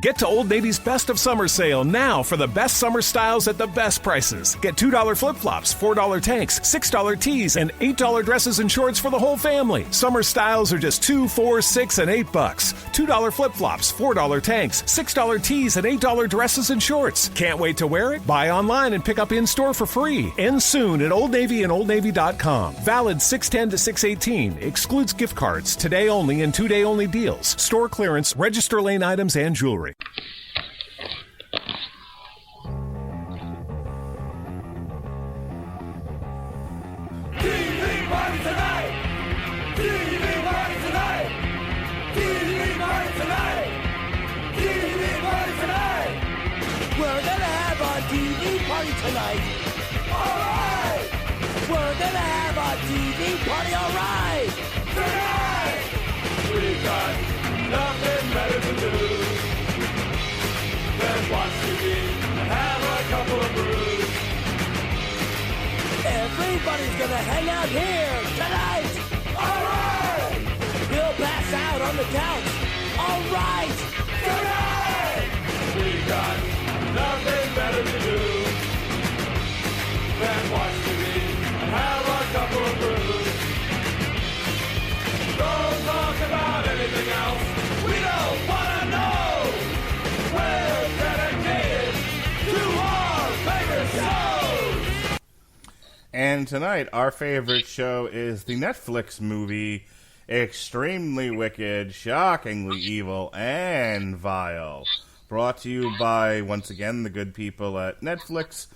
Get to Old Navy's Best of Summer sale now for the best summer styles at the best prices. Get $2 flip-flops, $4 tanks, $6 tees, and $8 dresses and shorts for the whole family. Summer styles are just $2, $4, $6, and $8. $2 flip-flops, $4 tanks, $6 tees, and $8 dresses and shorts. Can't wait to wear it? Buy online and pick up in-store for free. End soon at Old Navy and OldNavy.com. Valid 6/10 to 6/18. Excludes gift cards. Today only and 2-day only deals. Store clearance, register lane items, and jewelry. We're gonna have a TV party tonight. Alright! We're gonna have a TV party, alright! Tonight! We've got nothing better to do than watch TV and have a couple of brews. Everybody's gonna hang out here tonight! Alright! We'll pass out on the couch. Alright! Tonight! We've got nothing better to do than watch TV and have a couple of brews. Don't talk about anything else. We don't want to know. We're dedicated to our favorite shows. And tonight, our favorite show is the Netflix movie Extremely Wicked, Shockingly Evil, and Vile. Brought to you by, once again, the good people at Netflix,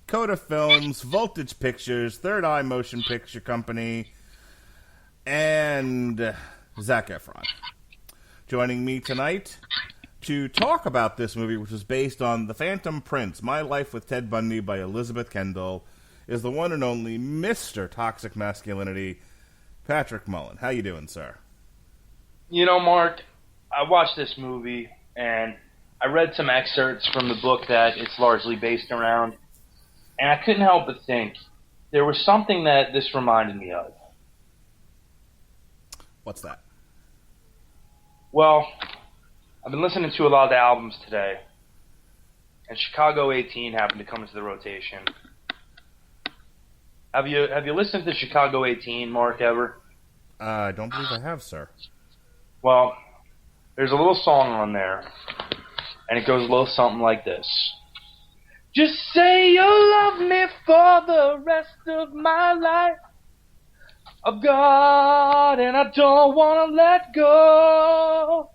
Coda Films, Voltage Pictures, Third Eye Motion Picture Company, and Zac Efron. Joining me tonight to talk about this movie, which was based on The Phantom Prince, My Life with Ted Bundy by Elizabeth Kendall, is the one and only Mr. Toxic Masculinity, Patrick Mullin. How you doing, sir? You know, Mark, I watched this movie, and I read some excerpts from the book that it's largely based around, and I couldn't help but think there was something that this reminded me of. What's that? Well, I've been listening to a lot of the albums today, and Chicago 18 happened to come into the rotation. Have you listened to Chicago 18, Mark, ever? I don't believe I have, sir. Well, there's a little song on there, and it goes a little something like this. Just say you'll love me for the rest of my life. I've got and I don't want to let go.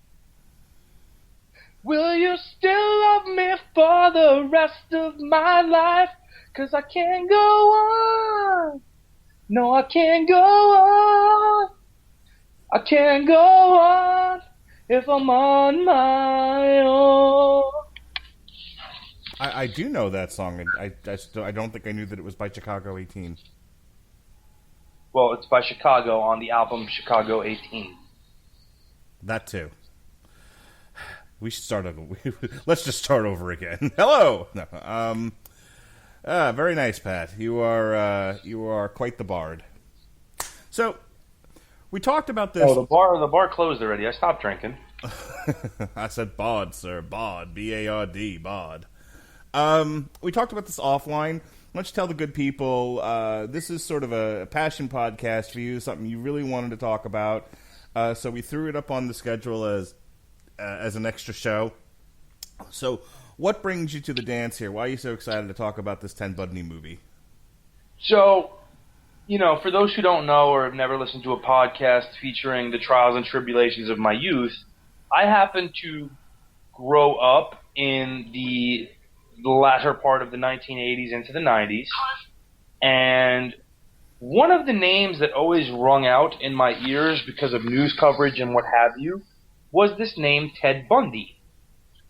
Will you still love me for the rest of my life? 'Cause I can't go on. No, I can't go on. I can't go on if I'm on my own. I do know that song, and I don't think I knew that it was by Chicago 18. Well, it's by Chicago on the album Chicago 18. That too. We should start over. Let's just start over again. Hello. No, very nice, Pat. You are quite the bard. So, we talked about this. Oh, the bar closed already. I stopped drinking. I said bod, sir. Bod. B-A-R-D. Bod. We talked about this offline. Why don't you tell the good people, this is sort of a passion podcast for you, something you really wanted to talk about. So we threw it up on the schedule as an extra show. So what brings you to the dance here? Why are you so excited to talk about this Ted Bundy movie? So, you know, for those who don't know or have never listened to a podcast featuring the trials and tribulations of my youth, I happen to grow up in the latter part of the 1980s into the 90s, and one of the names that always rung out in my ears because of news coverage and what have you was this name Ted Bundy.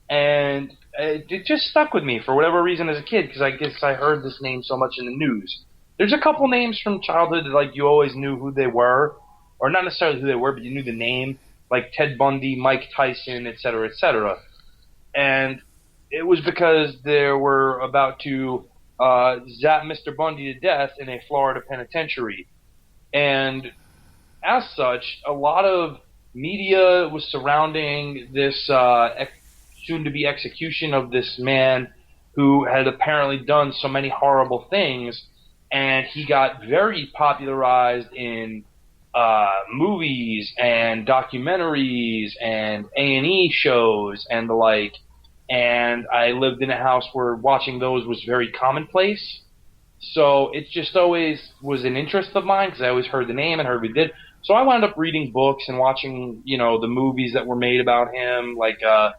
And it just stuck with me for whatever reason as a kid, because I guess I heard this name so much in the news. There's a couple names from childhood that, like, you always knew who they were, or not necessarily who they were, but you knew the name, like Ted Bundy, Mike Tyson, etc., etc. And it was because they were about to zap Mr. Bundy to death in a Florida penitentiary. And as such, a lot of media was surrounding this soon-to-be execution of this man who had apparently done so many horrible things, and he got very popularized in movies and documentaries and A&E shows and the like, and I lived in a house where watching those was very commonplace. So it just always was an interest of mine because I always heard the name and heard what he did. So I wound up reading books and watching, the movies that were made about him. Like, I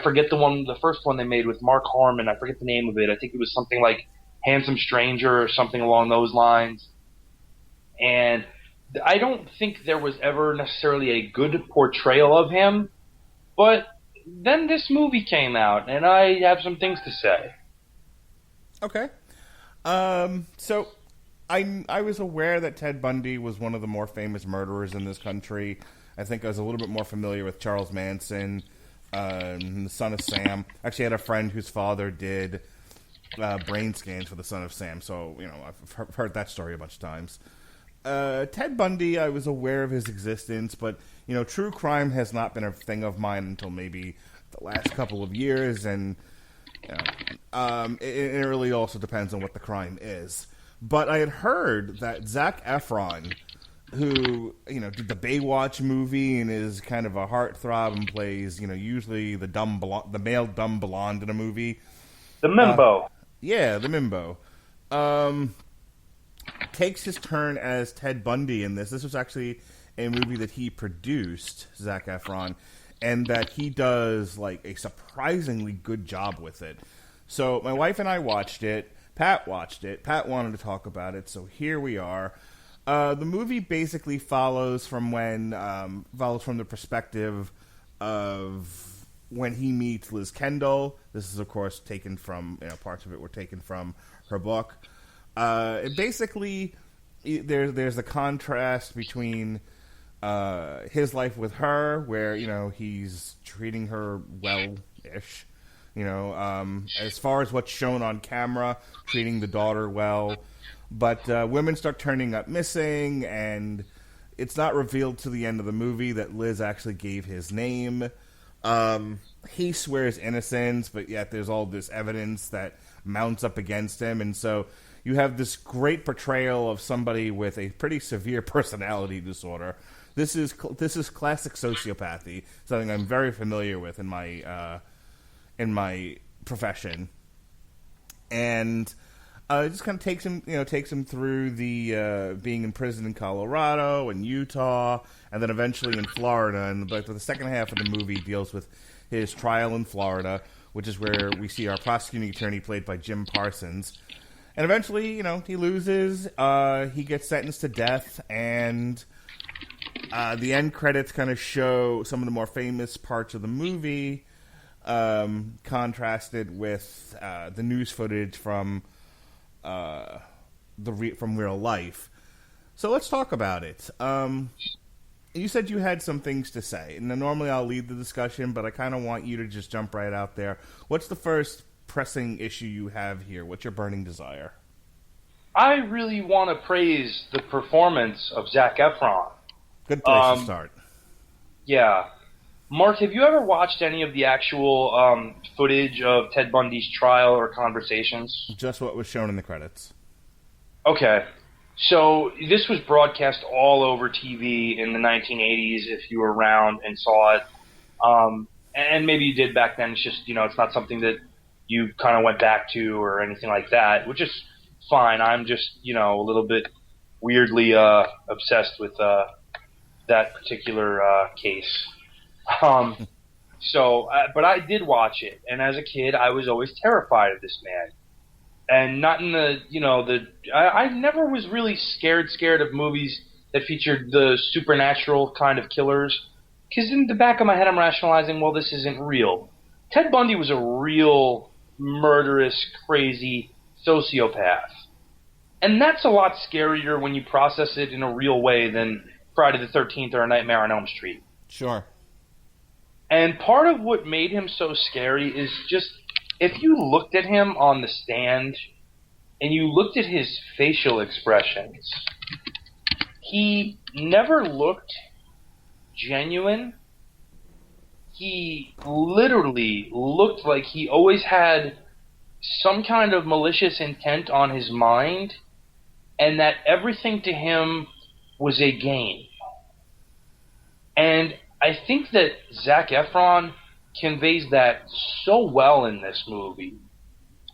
forget the first one they made with Mark Harmon. I forget the name of it. I think it was something like Handsome Stranger or something along those lines. And I don't think there was ever necessarily a good portrayal of him. But then this movie came out, and I have some things to say. Okay. So I was aware that Ted Bundy was one of the more famous murderers in this country. I think I was a little bit more familiar with Charles Manson, the Son of Sam. Actually, I had a friend whose father did brain scans for the Son of Sam, so I've heard that story a bunch of times. Ted Bundy, I was aware of his existence, but true crime has not been a thing of mine until maybe the last couple of years, and it really also depends on what the crime is. But I had heard that Zac Efron, who did the Baywatch movie and is kind of a heartthrob and plays usually the male dumb blonde in a movie, the Mimbo. The Mimbo. Takes his turn as Ted Bundy in this. This was actually a movie that he produced, Zac Efron, and that he does like a surprisingly good job with it. So my wife and I watched it. Pat watched it. Pat wanted to talk about it, so here we are. The movie basically follows from the perspective of when he meets Liz Kendall. This is, of course, taken from parts of it were taken from her book. Basically, there's a contrast between his life with her, where he's treating her well-ish. As far as what's shown on camera, treating the daughter well. But women start turning up missing, and it's not revealed to the end of the movie that Liz actually gave his name. He swears innocence, but yet there's all this evidence that mounts up against him. And so you have this great portrayal of somebody with a pretty severe personality disorder. This is classic sociopathy, something I'm very familiar with in my profession, and it just kind of takes him through the being in prison in Colorado and Utah, and then eventually in Florida. And the second half of the movie deals with his trial in Florida, which is where we see our prosecuting attorney played by Jim Parsons. And eventually, he loses. He gets sentenced to death, and the end credits kind of show some of the more famous parts of the movie. Contrasted with the news footage from real life. So let's talk about it. You said you had some things to say, and normally I'll lead the discussion, but I kind of want you to just jump right out there. What's the first pressing issue you have here? What's your burning desire? I really want to praise the performance of Zac Efron. Good place to start. Yeah. Mark, have you ever watched any of the actual footage of Ted Bundy's trial or conversations? Just what was shown in the credits. Okay. So this was broadcast all over TV in the 1980s, if you were around and saw it. And maybe you did back then. It's just, it's not something that you kind of went back to or anything like that, which is fine. I'm just, a little bit weirdly obsessed with that particular case. But I did watch it, and as a kid, I was always terrified of this man. And not in I never was really scared of movies that featured the supernatural kind of killers, because in the back of my head, I'm rationalizing, well, this isn't real. Ted Bundy was a real murderous, crazy sociopath. And that's a lot scarier when you process it in a real way than Friday the 13th or A Nightmare on Elm Street. Sure. And part of what made him so scary is just, if you looked at him on the stand and you looked at his facial expressions, he never looked genuine. he literally looked like he always had some kind of malicious intent on his mind, and that everything to him was a game. And I think that Zac Efron conveys that so well in this movie,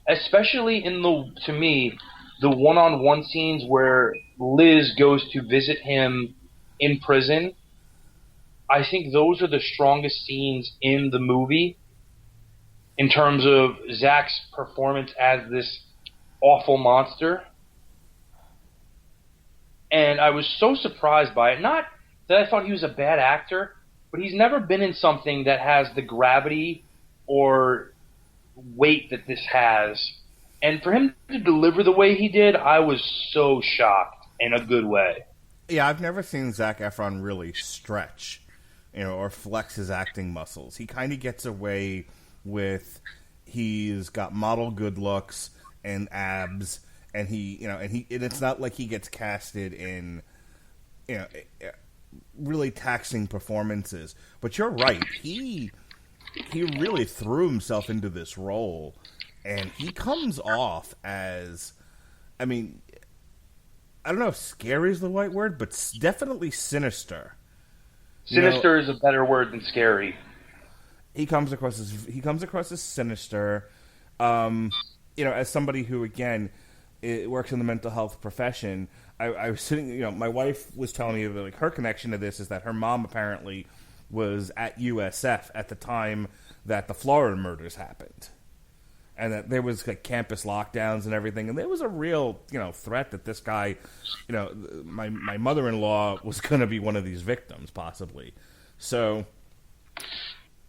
especially in to me, the one-on-one scenes where Liz goes to visit him in prison. I think those are the strongest scenes in the movie in terms of Zach's performance as this awful monster. And I was so surprised by it. Not that I thought he was a bad actor, but he's never been in something that has the gravity or weight that this has. And for him to deliver the way he did, I was so shocked in a good way. Yeah, I've never seen Zac Efron really stretch, or flex his acting muscles. He kind of gets away with he's got model good looks and abs, and and it's not like he gets casted in, really taxing performances. But you're right, he really threw himself into this role, and he comes off as, I don't know if scary is the right word, but definitely sinister. Sinister is a better word than scary. He comes across as sinister. As somebody who, again, works in the mental health profession, I was sitting. My wife was telling me that her connection to this is that her mom apparently was at USF at the time that the Florida murders happened, and that there was campus lockdowns and everything, and there was a real threat that this guy, my mother-in-law was going to be one of these victims possibly. So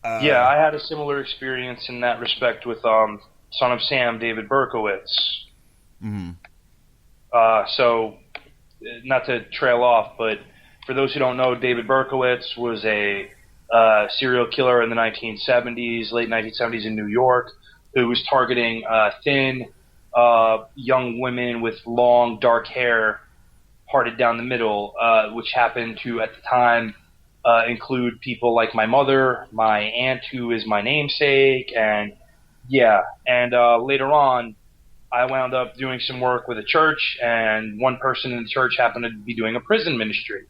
yeah, I had a similar experience in that respect with Son of Sam, David Berkowitz. Mm-hmm. So not to trail off, but for those who don't know, David Berkowitz was a serial killer in the 1970s, late 1970s in New York, who was targeting thin, young women with long, dark hair parted down the middle, which happened to, at the time, include people like my mother, my aunt who is my namesake, and later on, I wound up doing some work with a church, and one person in the church happened to be doing a prison ministry.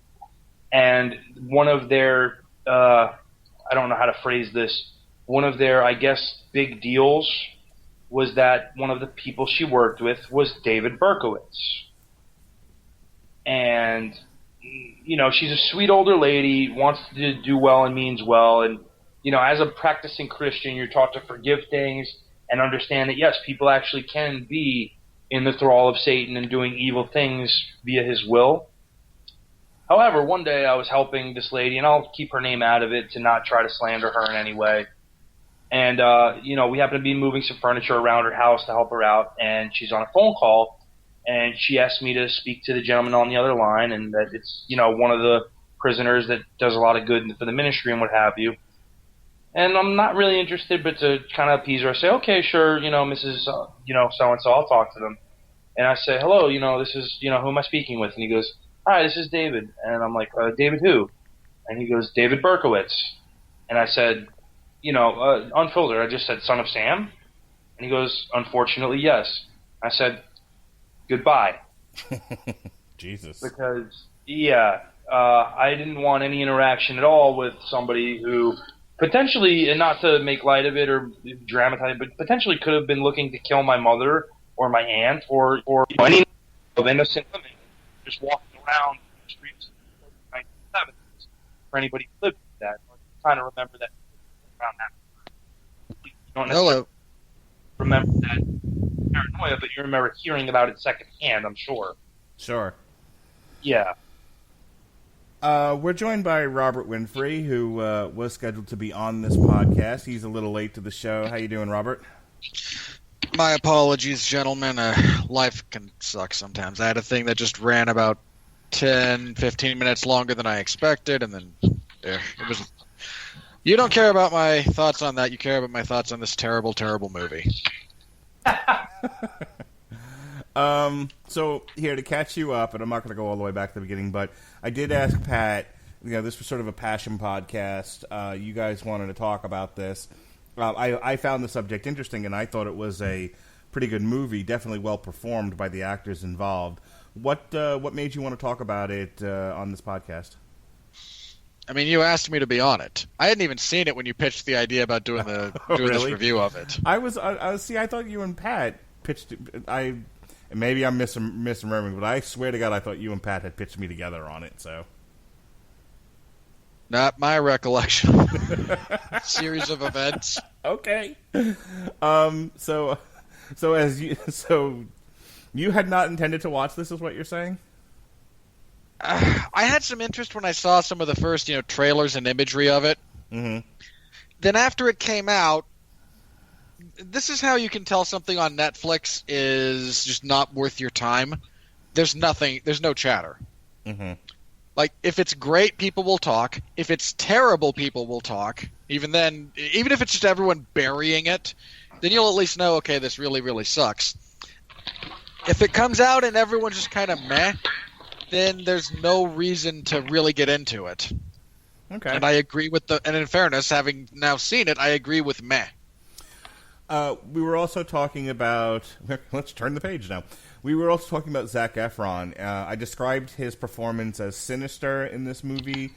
And one of their, I don't know how to phrase this, one of their, I guess, big deals was that one of the people she worked with was David Berkowitz. And, she's a sweet older lady, wants to do well and means well. And, as a practicing Christian, you're taught to forgive things and understand that, yes, people actually can be in the thrall of Satan and doing evil things via his will. However, one day I was helping this lady, and I'll keep her name out of it to not try to slander her in any way. And, we happened to be moving some furniture around her house to help her out, and she's on a phone call, and she asked me to speak to the gentleman on the other line, and that it's, one of the prisoners that does a lot of good for the ministry and what have you. And I'm not really interested, but to kind of appease her, I say, okay, sure, Mrs., so-and-so, I'll talk to them. And I say, hello, this is, who am I speaking with? And he goes, hi, this is David. And I'm like, David who? And he goes, David Berkowitz. And I said, unfiltered, I just said Son of Sam? And he goes, unfortunately, yes. I said, goodbye. Jesus. Because, I didn't want any interaction at all with somebody who potentially, and not to make light of it or dramatize it, but potentially could have been looking to kill my mother or my aunt or any of innocent women just walking around the streets of the 1970s. For anybody who lived with that, or kind of remember that around that. You don't necessarily remember that paranoia, but you remember hearing about it secondhand, I'm sure. Sure. Yeah. We're joined by Robert Winfree, who was scheduled to be on this podcast. He's a little late to the show. How you doing, Robert? My apologies, gentlemen. Life can suck sometimes. I had a thing that just ran about 10, 15 minutes longer than I expected, and then there it was. You don't care about my thoughts on that. You care about my thoughts on this terrible, terrible movie. So here to catch you up, and I'm not going to go all the way back to the beginning, but I did ask Pat this was sort of a passion podcast. You guys wanted to talk about this. I found the subject interesting, and I thought it was a pretty good movie, definitely well performed by the actors involved. What made you want to talk about it on this podcast? I mean, you asked me to be on it. I hadn't even seen it when you pitched the idea about doing this review of it. I thought you and Pat pitched. Maybe I'm misremembering, but I swear to God, I thought you and Pat had pitched me together on it. So, not my recollection. Series of events. Okay. So you had not intended to watch this, is what you're saying? I had some interest when I saw some of the first, trailers and imagery of it. Mm-hmm. Then after it came out, this is how you can tell something on Netflix is just not worth your time. There's no chatter. Mm-hmm. Like, if it's great, people will talk. If it's terrible, people will talk. Even if it's just everyone burying it, then you'll at least know, okay, this really, really sucks. If it comes out and everyone's just kind of meh, then there's no reason to really get into it. Okay. And I agree with and in fairness, having now seen it, I agree with meh. We were also talking about... Let's turn the page now. We were also talking about Zac Efron. I described his performance as sinister in this movie.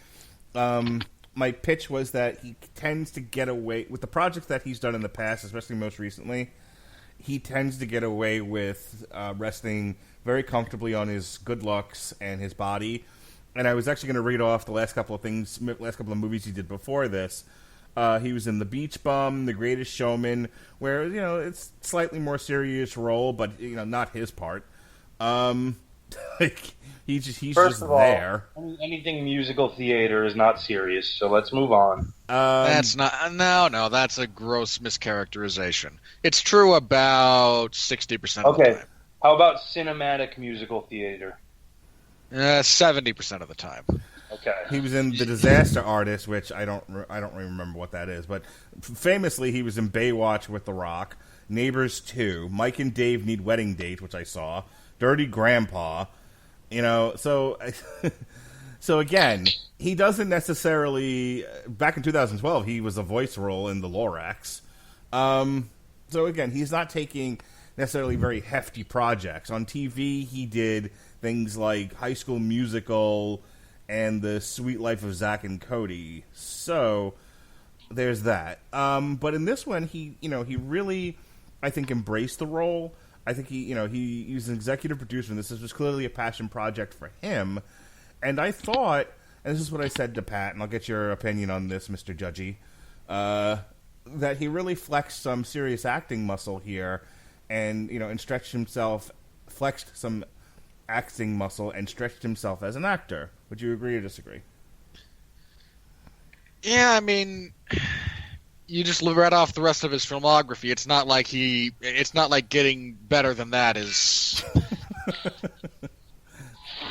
My pitch was that he tends to get away... With the projects that he's done in the past, especially most recently, he tends to get away with resting very comfortably on his good looks and his body. And I was actually going to read off the last couple of movies he did before this. He was in The Beach Bum, The Greatest Showman, where, it's slightly more serious role, but, not his part. He's just there. Anything musical theater is not serious, so let's move on. That's not... No, that's a gross mischaracterization. It's true about 60% of the time. How about cinematic musical theater? 70% of the time. Okay. He was in The Disaster Artist, which I don't remember what that is, but famously he was in Baywatch with The Rock, Neighbors 2, Mike and Dave Need Wedding Date, which I saw, Dirty Grandpa, so again, he doesn't necessarily... Back in 2012, he was a voice role in The Lorax. So again, he's not taking necessarily very hefty projects. On TV, he did things like High School Musical and The Sweet Life of Zack and Cody. So there's that. But in this one, he really, I think, embraced the role. I think he was an executive producer, and this was clearly a passion project for him. And I thought, and this is what I said to Pat, and I'll get your opinion on this, Mr. Judgy, that he really flexed some serious acting muscle here, and flexed some acting muscle and stretched himself as an actor. Would you agree or disagree? Yeah, I mean, you just read off the rest of his filmography. It's not like getting better than that is.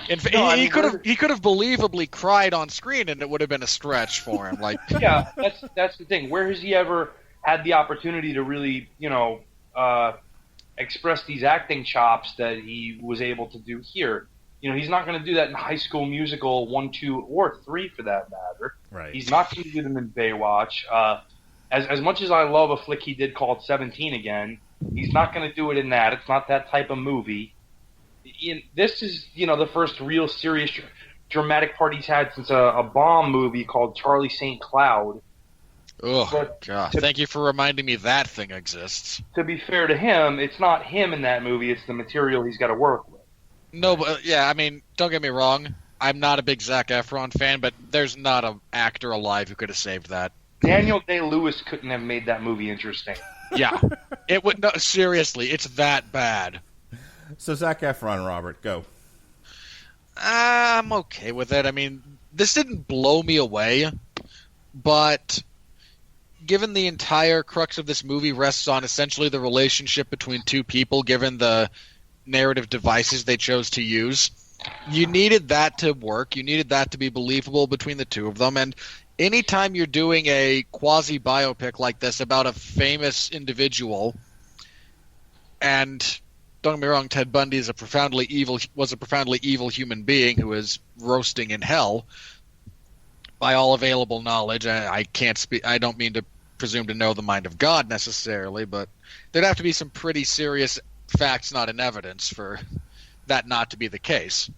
He could have believably cried on screen, and it would have been a stretch for him. Like, yeah, that's the thing. Where has he ever had the opportunity to really, express these acting chops that he was able to do here? He's not going to do that in High School Musical 1, 2, or 3 for that matter. Right. He's not going to do them in Baywatch. As much as I love a flick he did called 17 Again, he's not going to do it in that. It's not that type of movie. This is, the first real serious dramatic part he's had since a bomb movie called Charlie St. Cloud. Oh, God. Thank you for reminding me that thing exists. To be fair to him, it's not him in that movie. It's the material he's got to work with. No, but yeah, I mean, don't get me wrong. I'm not a big Zac Efron fan, but there's not an actor alive who could have saved that. Daniel Day-Lewis couldn't have made that movie interesting. Yeah. It would. No, seriously, it's that bad. So Zac Efron, Robert, go. I'm okay with it. I mean, this didn't blow me away, but given the entire crux of this movie rests on essentially the relationship between two people, given the narrative devices they chose to use, you needed that to work. You needed that to be believable between the two of them. And anytime you're doing a quasi-biopic like this about a famous individual, and don't get me wrong, Ted Bundy was a profoundly evil human being who is roasting in hell, by all available knowledge, I can't speak. I don't mean to presume to know the mind of God necessarily, but there'd have to be some pretty serious facts not in evidence for that not to be the case.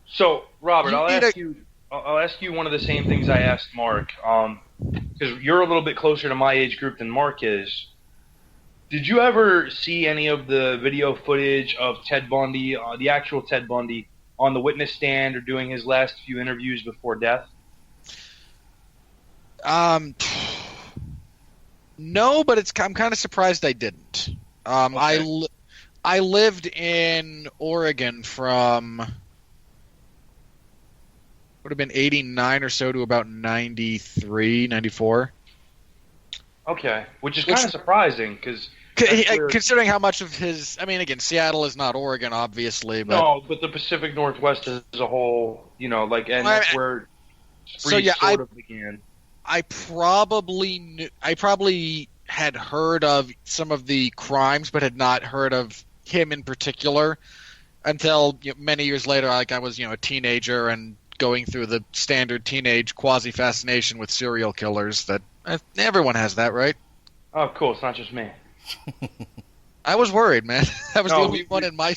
So, Robert, I'll ask you one of the same things I asked Mark, because you're a little bit closer to my age group than Mark is. Did you ever see any of the video footage of Ted Bundy, the actual Ted Bundy, on the witness stand or doing his last few interviews before death? No, but I'm kind of surprised I didn't. Okay. I lived in Oregon from would have been 89 or so to about 93, 94. Okay, which is kind of surprising because considering how much of his, I mean, again, Seattle is not Oregon, obviously, but no, but the Pacific Northwest as a whole, and that's where Spree sort of began. I probably had heard of some of the crimes, but had not heard of him in particular until many years later. Like I was, a teenager and going through the standard teenage quasi-fascination with serial killers. That everyone has that, right? Oh, cool. It's not just me. I was worried, man. I was the only one in my.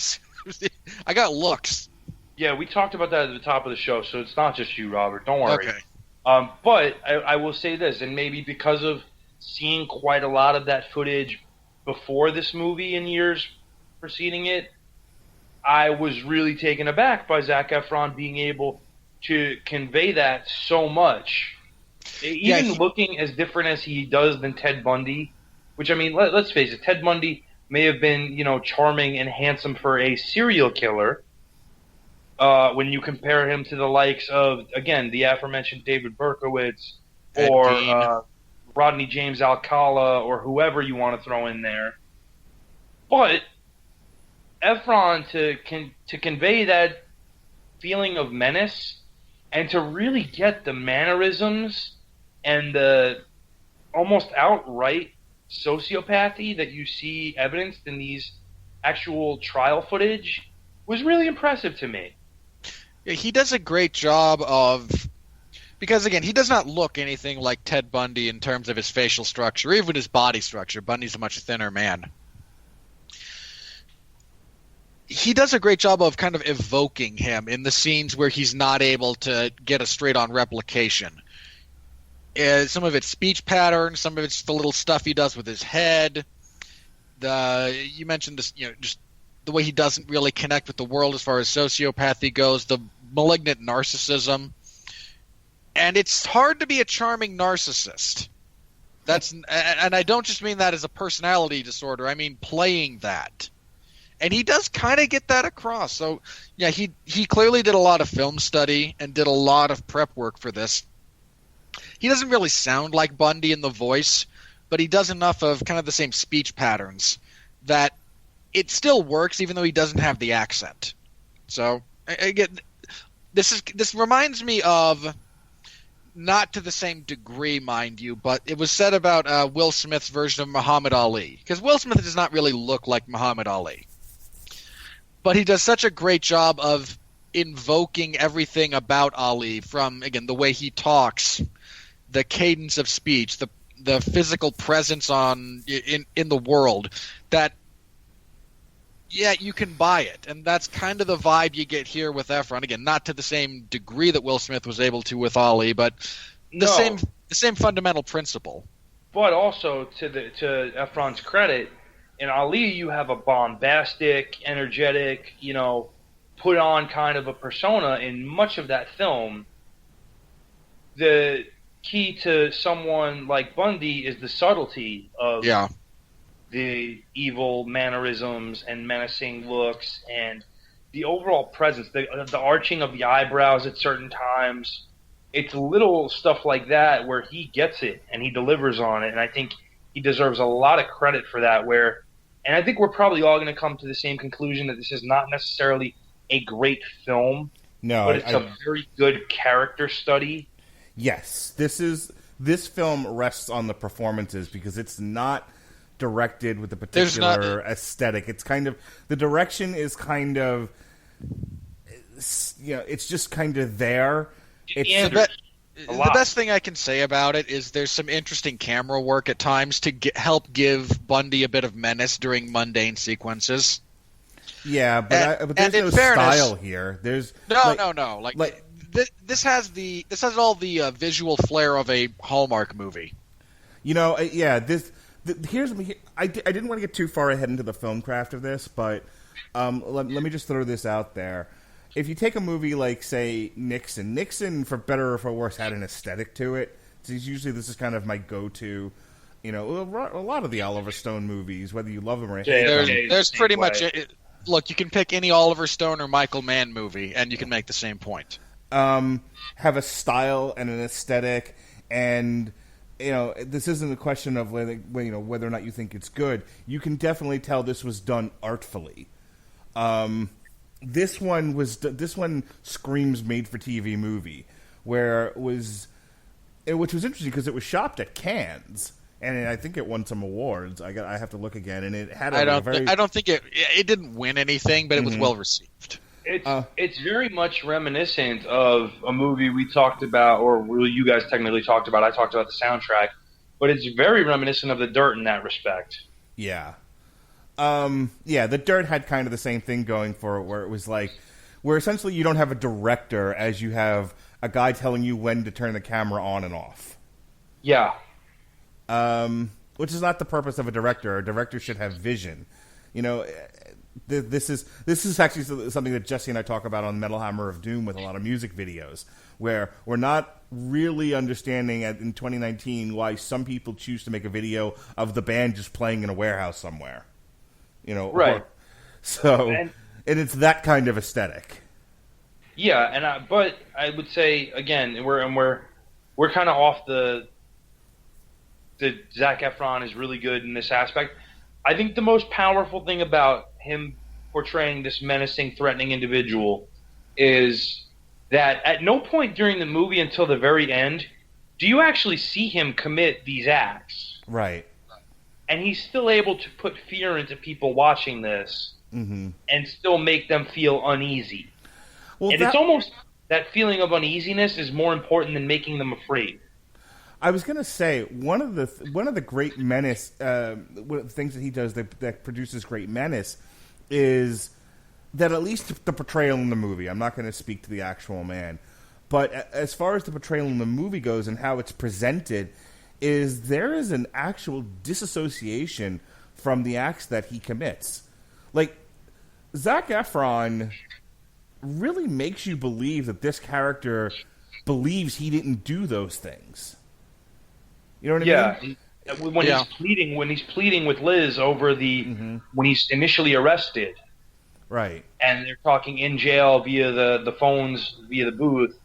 I got looks. Yeah, we talked about that at the top of the show, so it's not just you, Robert. Don't worry. Okay. But I will say this, and maybe because of seeing quite a lot of that footage before this movie in years preceding it, I was really taken aback by Zac Efron being able to convey that so much. Even looking as different as he does than Ted Bundy, which, I mean, let's face it, Ted Bundy may have been, charming and handsome for a serial killer, when you compare him to the likes of, again, the aforementioned David Berkowitz or Rodney James Alcala or whoever you want to throw in there. But Efron, to convey that feeling of menace and to really get the mannerisms and the almost outright sociopathy that you see evidenced in these actual trial footage was really impressive to me. Yeah, he does a great job of, because again, he does not look anything like Ted Bundy in terms of his facial structure, even his body structure. Bundy's a much thinner man. He does a great job of kind of evoking him in the scenes where he's not able to get a straight-on replication. Some of it's speech patterns, some of it's the little stuff he does with his head. You mentioned this, just the way he doesn't really connect with the world as far as sociopathy goes, the malignant narcissism. And it's hard to be a charming narcissist. And I don't just mean that as a personality disorder. I mean playing that. And he does kind of get that across. So, yeah, he clearly did a lot of film study and did a lot of prep work for this. He doesn't really sound like Bundy in the voice, but he does enough of kind of the same speech patterns that it still works, even though he doesn't have the accent. So, again, this reminds me of, not to the same degree, mind you, but it was said about Will Smith's version of Muhammad Ali. Because Will Smith does not really look like Muhammad Ali. But he does such a great job of invoking everything about Ali, from, again, the way he talks, the cadence of speech, the physical presence in the world, that, yeah, you can buy it. And that's kind of the vibe you get here with Efron. Again, not to the same degree that Will Smith was able to with Ali, but the same fundamental principle. But also, to Efron's credit, in Ali, you have a bombastic, energetic, put on kind of a persona in much of that film. The key to someone like Bundy is the subtlety of the evil mannerisms and menacing looks and the overall presence, the arching of the eyebrows at certain times. It's little stuff like that where he gets it and he delivers on it, and I think he deserves a lot of credit for that. And I think we're probably all going to come to the same conclusion that this is not necessarily a great film, but it's a very good character study. Yes, this film rests on the performances because it's not directed with a particular aesthetic. It's kind of, the direction is kind of, it's just kind of there. it's The best thing I can say about it is there's some interesting camera work at times to help give Bundy a bit of menace during mundane sequences. yeah, but there's no style here. There's no. This has all the visual flair of a Hallmark movie. I didn't want to get too far ahead into the film craft of this, but let me just throw this out there. If you take a movie like, say, Nixon, for better or for worse, had an aesthetic to it. So usually this is kind of my go-to, a lot of the Oliver Stone movies, whether you love them or hate them. There's pretty much look, you can pick any Oliver Stone or Michael Mann movie, and you can make the same point. Have a style and an aesthetic, and this isn't a question of whether or not you think it's good. You can definitely tell this was done artfully. This one screams made-for-TV movie, which was interesting because it was shopped at Cannes, and I think it won some awards. I have to look again, and it had I don't think it didn't win anything, but it was well received. It's very much reminiscent of a movie we talked about, or you guys technically talked about. I talked about the soundtrack, but it's very reminiscent of The Dirt in that respect. Yeah. The Dirt had kind of the same thing going for it, where it was where essentially you don't have a director as you have a guy telling you when to turn the camera on and off. Yeah. Which is not the purpose of a director. A director should have vision. This is actually something that Jesse and I talk about on Metal Hammer of Doom with a lot of music videos, where we're not really understanding in 2019 why some people choose to make a video of the band just playing in a warehouse somewhere. Right. And it's that kind of aesthetic. Yeah, but I would say again, we're kind of off the Zac Efron is really good in this aspect. I think the most powerful thing about him portraying this menacing, threatening individual is that at no point during the movie until the very end do you actually see him commit these acts. Right. And he's still able to put fear into people watching this and still make them feel uneasy. Well, it's almost that feeling of uneasiness is more important than making them afraid. I was going to say one of the great menace things that he does that produces great menace is that at least the portrayal in the movie. I'm not going to speak to the actual man, but as far as the portrayal in the movie goes and how it's presented, is there is an actual disassociation from the acts that he commits. Zac Efron really makes you believe that this character believes he didn't do those things. You know what I mean? Yeah. When he's pleading with Liz over when he's initially arrested. Right. And they're talking in jail via the phones, via the booth.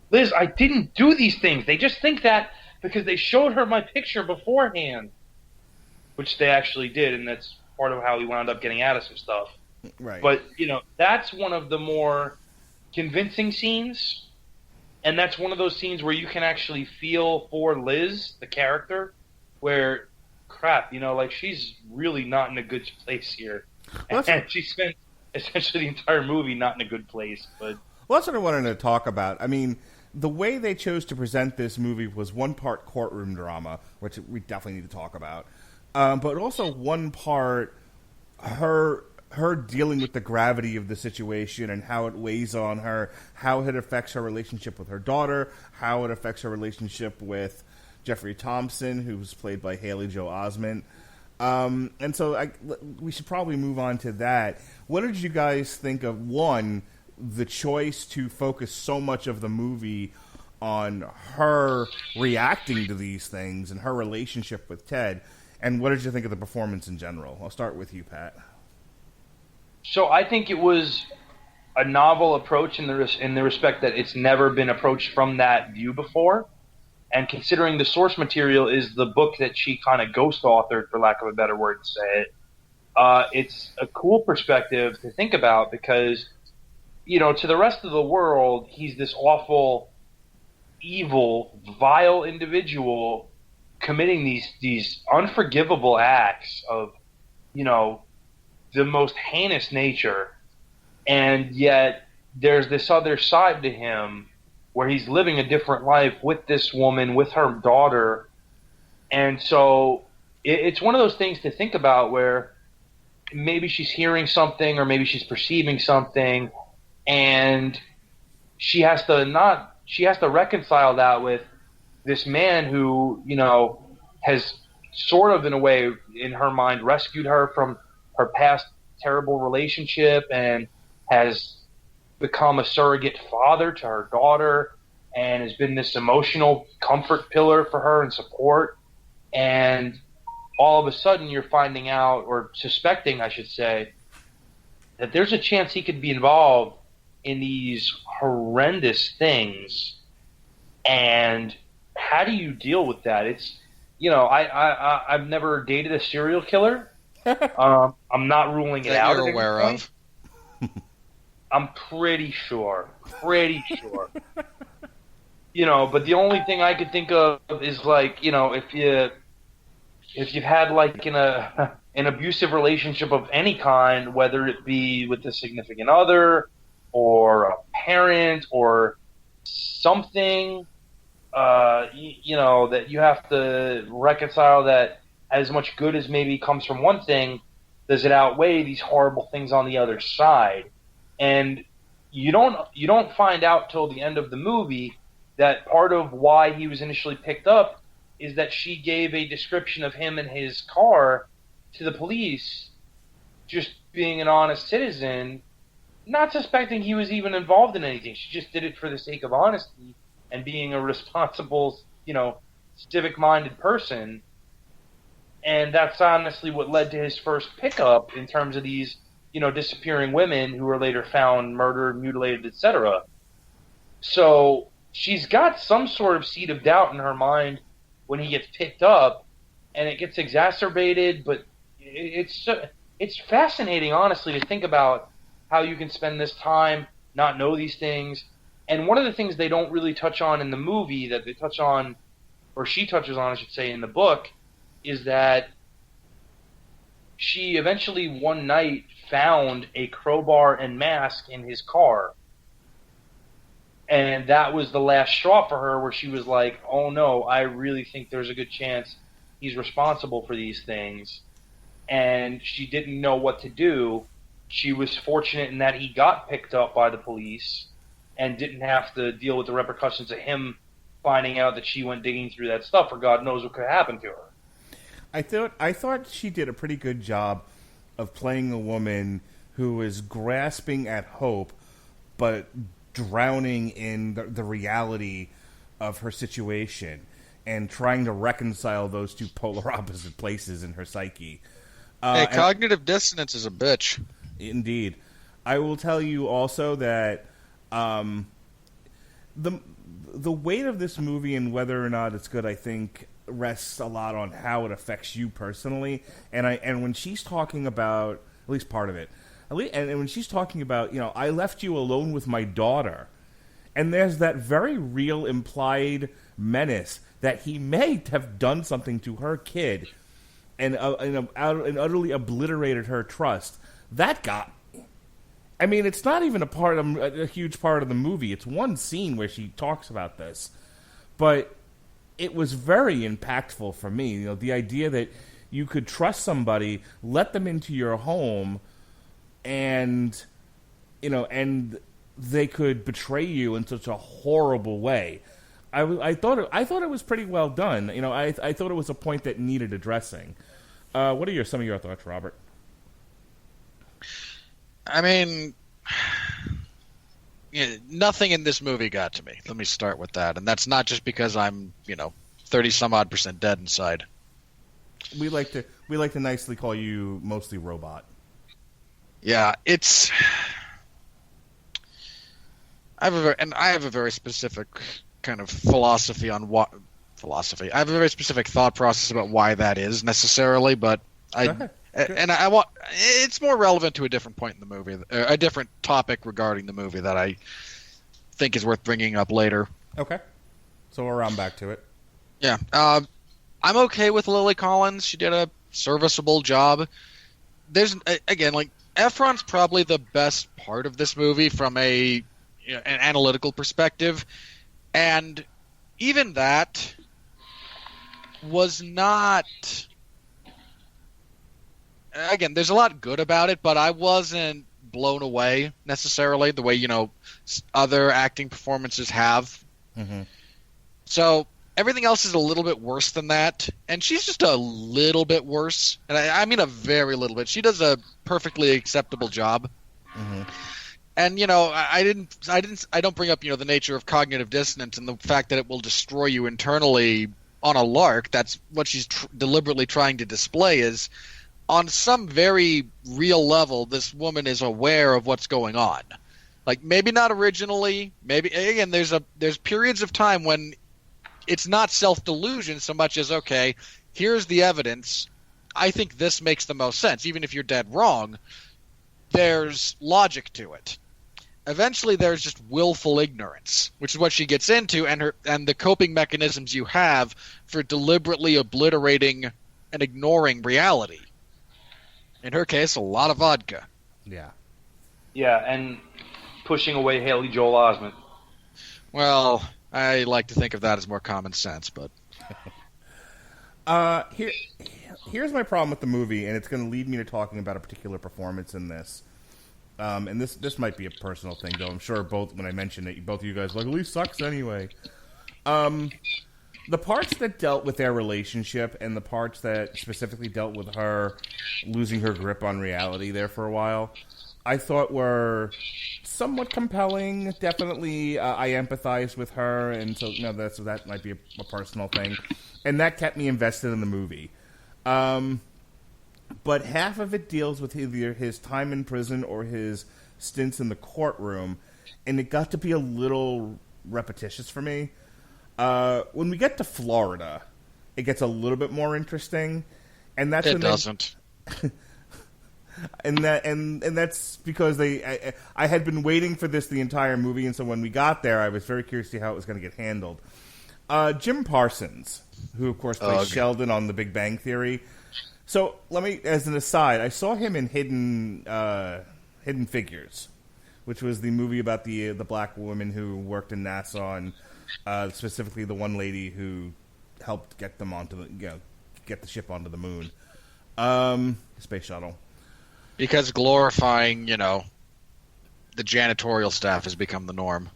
Liz, I didn't do these things. They just think that because they showed her my picture beforehand, which they actually did, and that's part of how he wound up getting out of some stuff. Right. But, that's one of the more convincing scenes, and that's one of those scenes where you can actually feel for Liz, the character, where, crap, she's really not in a good place here. Well, and she spent essentially the entire movie not in a good place. But that's what I wanted to talk about. I mean, the way they chose to present this movie was one part courtroom drama, which we definitely need to talk about, but also one part her dealing with the gravity of the situation and how it weighs on her, how it affects her relationship with her daughter, how it affects her relationship with Jeffrey Thompson, who's played by Haley Joel Osment. And so we should probably move on to that. What did you guys think of, one, the choice to focus so much of the movie on her reacting to these things and her relationship with Ted, and what did you think of the performance in general? I'll start with you, Pat. So I think it was a novel approach in the respect that it's never been approached from that view before. And considering the source material is the book that she kind of ghost authored, for lack of a better word to say it, it's a cool perspective to think about because, to the rest of the world, he's this awful, evil, vile individual committing these unforgivable acts of, the most heinous nature. And yet there's this other side to him where he's living a different life with this woman, with her daughter. And so it's one of those things to think about where maybe she's hearing something or maybe she's perceiving something, and she has to reconcile that with this man who, has sort of, in a way, in her mind, rescued her from her past terrible relationship and has become a surrogate father to her daughter and has been this emotional comfort pillar for her and support. And all of a sudden you're finding out, or suspecting, I should say, that there's a chance he could be involved in these horrendous things. And how do you deal with that? It's, I've never dated a serial killer. I'm not ruling it That out. you're aware of. I'm pretty sure. But the only thing I could think of is like, if you've had like an abusive relationship of any kind, whether it be with a significant other or a parent or something, that you have to reconcile that as much good as maybe comes from one thing, does it outweigh these horrible things on the other side? And you don't find out till the end of the movie that part of why he was initially picked up is that she gave a description of him and his car to the police, just being an honest citizen, not suspecting he was even involved in anything. She just did it for the sake of honesty and being a responsible, civic-minded person. And that's honestly what led to his first pickup in terms of these, disappearing women who were later found murdered, mutilated, etc. So she's got some sort of seed of doubt in her mind when he gets picked up, and it gets exacerbated. But it's fascinating, honestly, to think about how you can spend this time, not know these things. And one of the things they don't really touch on in the movie that they touch on, or she touches on, I should say, in the book, is that she eventually one night found a crowbar and mask in his car. And that was the last straw for her, where she was like, oh no, I really think there's a good chance he's responsible for these things. And she didn't know what to do. She was fortunate in that he got picked up by the police and didn't have to deal with the repercussions of him finding out that she went digging through that stuff, or God knows what could happen to her. I thought she did a pretty good job of playing a woman who is grasping at hope, but drowning in the reality of her situation and trying to reconcile those two polar opposite places in her psyche. Cognitive dissonance is a bitch. Indeed. I will tell you also that the weight of this movie and whether or not it's good, I think, rests a lot on how it affects you personally. And when she's talking about, at least part of it, and when she's talking about, I left you alone with my daughter, and there's that very real implied menace that he may have done something to her kid and utterly obliterated her trust. That got me. I mean, it's not even a huge part of the movie. It's one scene where she talks about this, but it was very impactful for me. The idea that you could trust somebody, let them into your home, and they could betray you in such a horrible way. I thought it was pretty well done. I thought it was a point that needed addressing. What are some of your thoughts, Robert? I mean, nothing in this movie got to me. Let me start with that, and that's not just because I'm 30-some-odd% dead inside. We like to nicely call you mostly robot. Yeah, I have a very specific kind of philosophy on what philosophy. I have a very specific thought process about why that is necessarily, but I want it's more relevant to a different point in the movie, a different topic regarding the movie that I think is worth bringing up later. Okay, so we'll round back to it. Yeah, I'm okay with Lily Collins. She did a serviceable job. There's again, like, Efron's probably the best part of this movie from an analytical perspective, And even that was not... Again, there's a lot good about it, but I wasn't blown away necessarily the way, other acting performances have. Mm-hmm. So everything else is a little bit worse than that, and she's just a little bit worse. And I mean a very little bit. She does a perfectly acceptable job. Mm-hmm. And I don't bring up the nature of cognitive dissonance and the fact that it will destroy you internally on a lark. That's what she's deliberately trying to display is, on some very real level, this woman is aware of what's going on. Like, maybe not originally, maybe again there's periods of time when it's not self-delusion so much as, okay, here's the evidence. I think this makes the most sense. Even if you're dead wrong, there's logic to it. Eventually there's just willful ignorance, which is what she gets into, and the coping mechanisms you have for deliberately obliterating and ignoring reality. In her case, a lot of vodka. Yeah. Yeah, and pushing away Haley Joel Osment. Well, I like to think of that as more common sense, but... Here's my problem with the movie, and it's going to lead me to talking about a particular performance in this. And this might be a personal thing, though. I'm sure when I mention it, both of you guys are like, Lee sucks anyway. The parts that dealt with their relationship and the parts that specifically dealt with her losing her grip on reality there for a while, I thought were somewhat compelling. Definitely, I empathized with her, and so that might be a personal thing. And that kept me invested in the movie. But half of it deals with either his time in prison or his stints in the courtroom, and it got to be a little repetitious for me. When we get to Florida, it gets a little bit more interesting, and that's it doesn't. And that's because I had been waiting for this the entire movie, and so when we got there, I was very curious to see how it was going to get handled. Jim Parsons, who of course plays Sheldon on The Big Bang Theory. So let me, as an aside, I saw him in Hidden Figures, which was the movie about the black woman who worked in NASA, and specifically the one lady who helped get them onto get the ship onto the moon, space shuttle. Because glorifying, the janitorial staff has become the norm.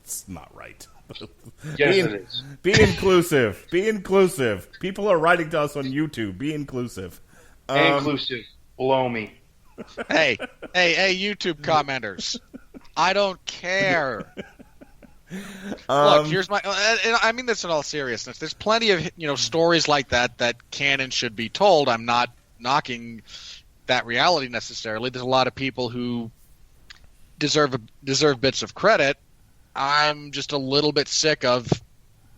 It's not right. Yes, it is. Be inclusive. Be inclusive. People are writing to us on YouTube. Be inclusive. Inclusive. Blow me. Hey, YouTube commenters. I don't care. Look, here's my... And I mean this in all seriousness. There's plenty of, stories like that can and should be told. I'm not knocking that reality necessarily. There's a lot of people who deserve bits of credit. I'm just a little bit sick of,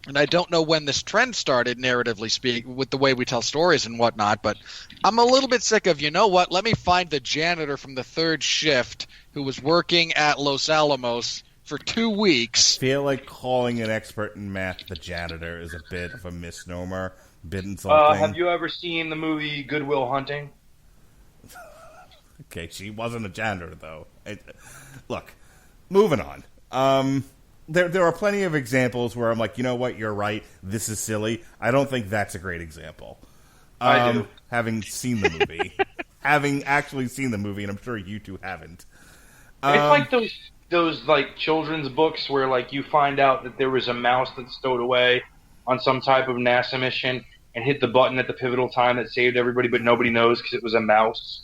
and I don't know when this trend started, narratively speaking, with the way we tell stories and whatnot, but I'm a little bit sick of, let me find the janitor from the third shift who was working at Los Alamos for 2 weeks. I feel like calling an expert in math the janitor is a bit of a misnomer, bit insulting. Have you ever seen the movie Good Will Hunting? Okay, she wasn't a janitor, though. Look, moving on. There are plenty of examples where I'm like, you know what, you're right, this is silly. I don't think that's a great example. I do. Having seen the movie. Having actually seen the movie, and I'm sure you two haven't. It's like those like children's books where like you find out that there was a mouse that stowed away on some type of NASA mission and hit the button at the pivotal time that saved everybody, but nobody knows because it was a mouse.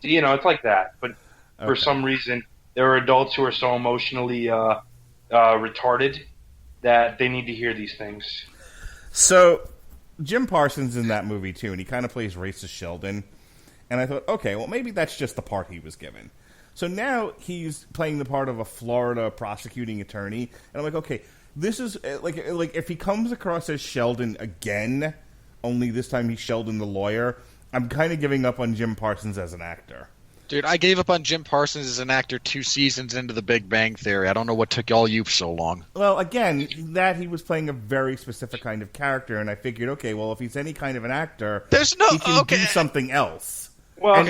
It's like that. But for some reason, there are adults who are so emotionally retarded that they need to hear these things. So, Jim Parsons in that movie, too, and he kind of plays racist Sheldon. And I thought, okay, well, maybe that's just the part he was given. So now he's playing the part of a Florida prosecuting attorney. And I'm like, okay, this is, like if he comes across as Sheldon again, only this time he's Sheldon the lawyer, I'm kind of giving up on Jim Parsons as an actor. Dude, I gave up on Jim Parsons as an actor 2 seasons into The Big Bang Theory. I don't know what took all you so long. Well, again, that he was playing a very specific kind of character, and I figured, okay, well, if he's any kind of an actor, he can do something else. Well,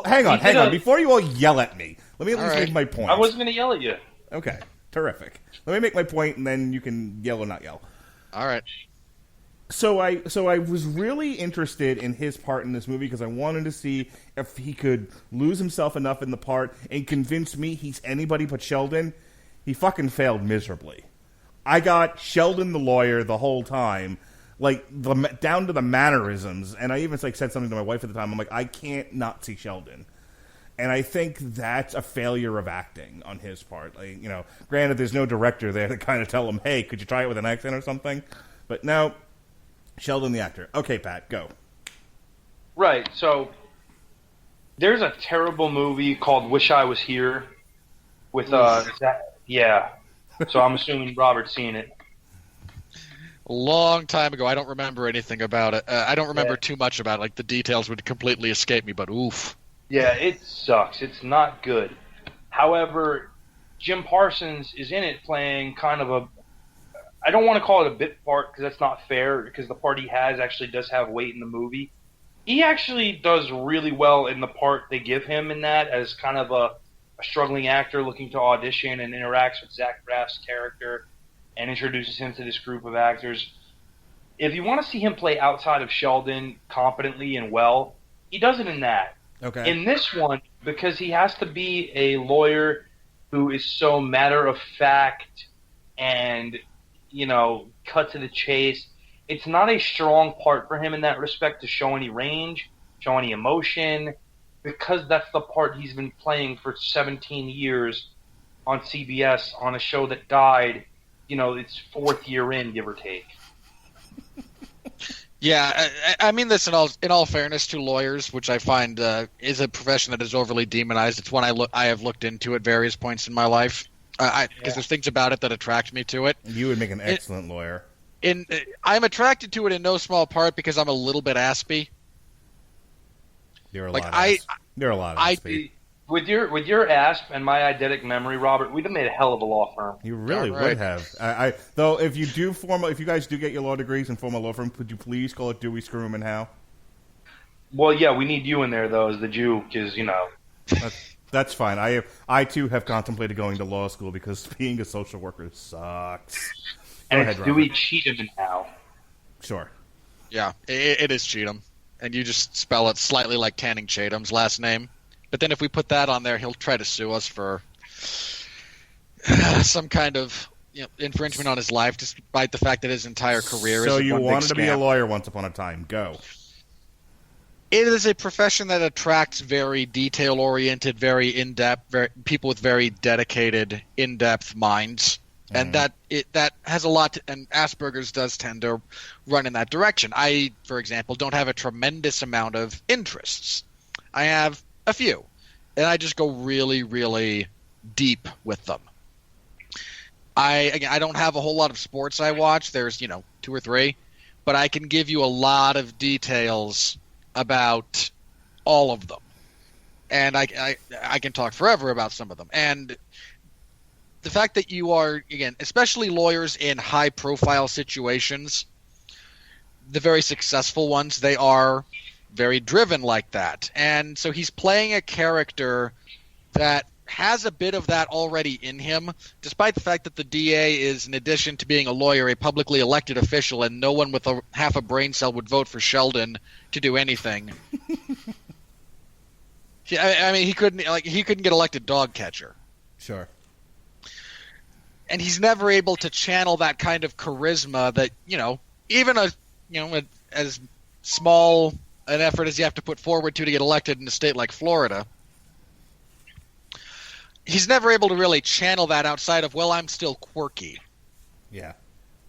hang on. Before you all yell at me, let me at least make my point. I wasn't going to yell at you. Okay. terrific. Let me make my point, and then you can yell or not yell. All right. So I was really interested in his part in this movie because I wanted to see if he could lose himself enough in the part and convince me he's anybody but Sheldon. He fucking failed miserably. I got Sheldon the lawyer the whole time, like down to the mannerisms, and I even said something to my wife at the time. I'm like, I can't not see Sheldon. And I think that's a failure of acting on his part. Like, granted, there's no director there to kind of tell him, hey, could you try it with an accent or something? But no, Sheldon the actor. Okay, Pat, go. Right, so there's a terrible movie called Wish I Was Here with, yeah. So I'm assuming Robert's seen it. A long time ago. I don't remember anything about it. I don't remember too much about it. Like, the details would completely escape me, but oof. Yeah, it sucks. It's not good. However, Jim Parsons is in it playing kind of a... I don't want to call it a bit part because that's not fair because the part he has actually does have weight in the movie. He actually does really well in the part they give him in that as kind of a struggling actor looking to audition and interacts with Zach Braff's character and introduces him to this group of actors. If you want to see him play outside of Sheldon competently and well, he does it in that. Okay. In this one, because he has to be a lawyer who is so matter of fact and, cut to the chase, it's not a strong part for him in that respect to show any range, show any emotion, because that's the part he's been playing for 17 years on CBS on a show that died, its fourth year in, give or take. Yeah, I mean this in all fairness to lawyers, which I find is a profession that is overly demonized. It's one I have looked into at various points in my life because there's things about it that attract me to it. You would make an excellent lawyer. I'm attracted to it in no small part because I'm a little bit aspy. You're a lot of aspy. With your asp and my eidetic memory, Robert, we'd have made a hell of a law firm. You really would have. Though, if you guys do get your law degrees and form a law firm, could you please call it Dewey, Screw 'em, and How? Well, yeah, we need you in there though as the Jew, because That's fine. I too have contemplated going to law school because being a social worker sucks. And it's Dewey, Cheatham, and How. Sure. Yeah, it is Cheatham, and you just spell it slightly like Channing Tatum's last name. But then if we put that on there, he'll try to sue us for some kind of infringement on his life, despite the fact that his entire career is So one you big wanted to be a scam. lawyer once upon a time. Go. It is a profession that attracts very detail-oriented, very in-depth, people with very dedicated, in-depth minds. And that has a lot and Asperger's does tend to run in that direction. I, for example, don't have a tremendous amount of interests. I have a few, and I just go really, really deep with them. I don't have a whole lot of sports I watch. There's, 2 or 3, but I can give you a lot of details about all of them. And I can talk forever about some of them. And the fact that you are, again, especially lawyers in high-profile situations, the very successful ones, they are very driven like that. And so he's playing a character that has a bit of that already in him, despite the fact that the DA is, in addition to being a lawyer, a publicly elected official, and no one with half a brain cell would vote for Sheldon to do anything. I mean, he couldn't get elected dog catcher. Sure. And he's never able to channel that kind of charisma that, even as small an effort as you have to put forward to get elected in a state like Florida, he's never able to really channel that outside of, well, I'm still quirky. Yeah.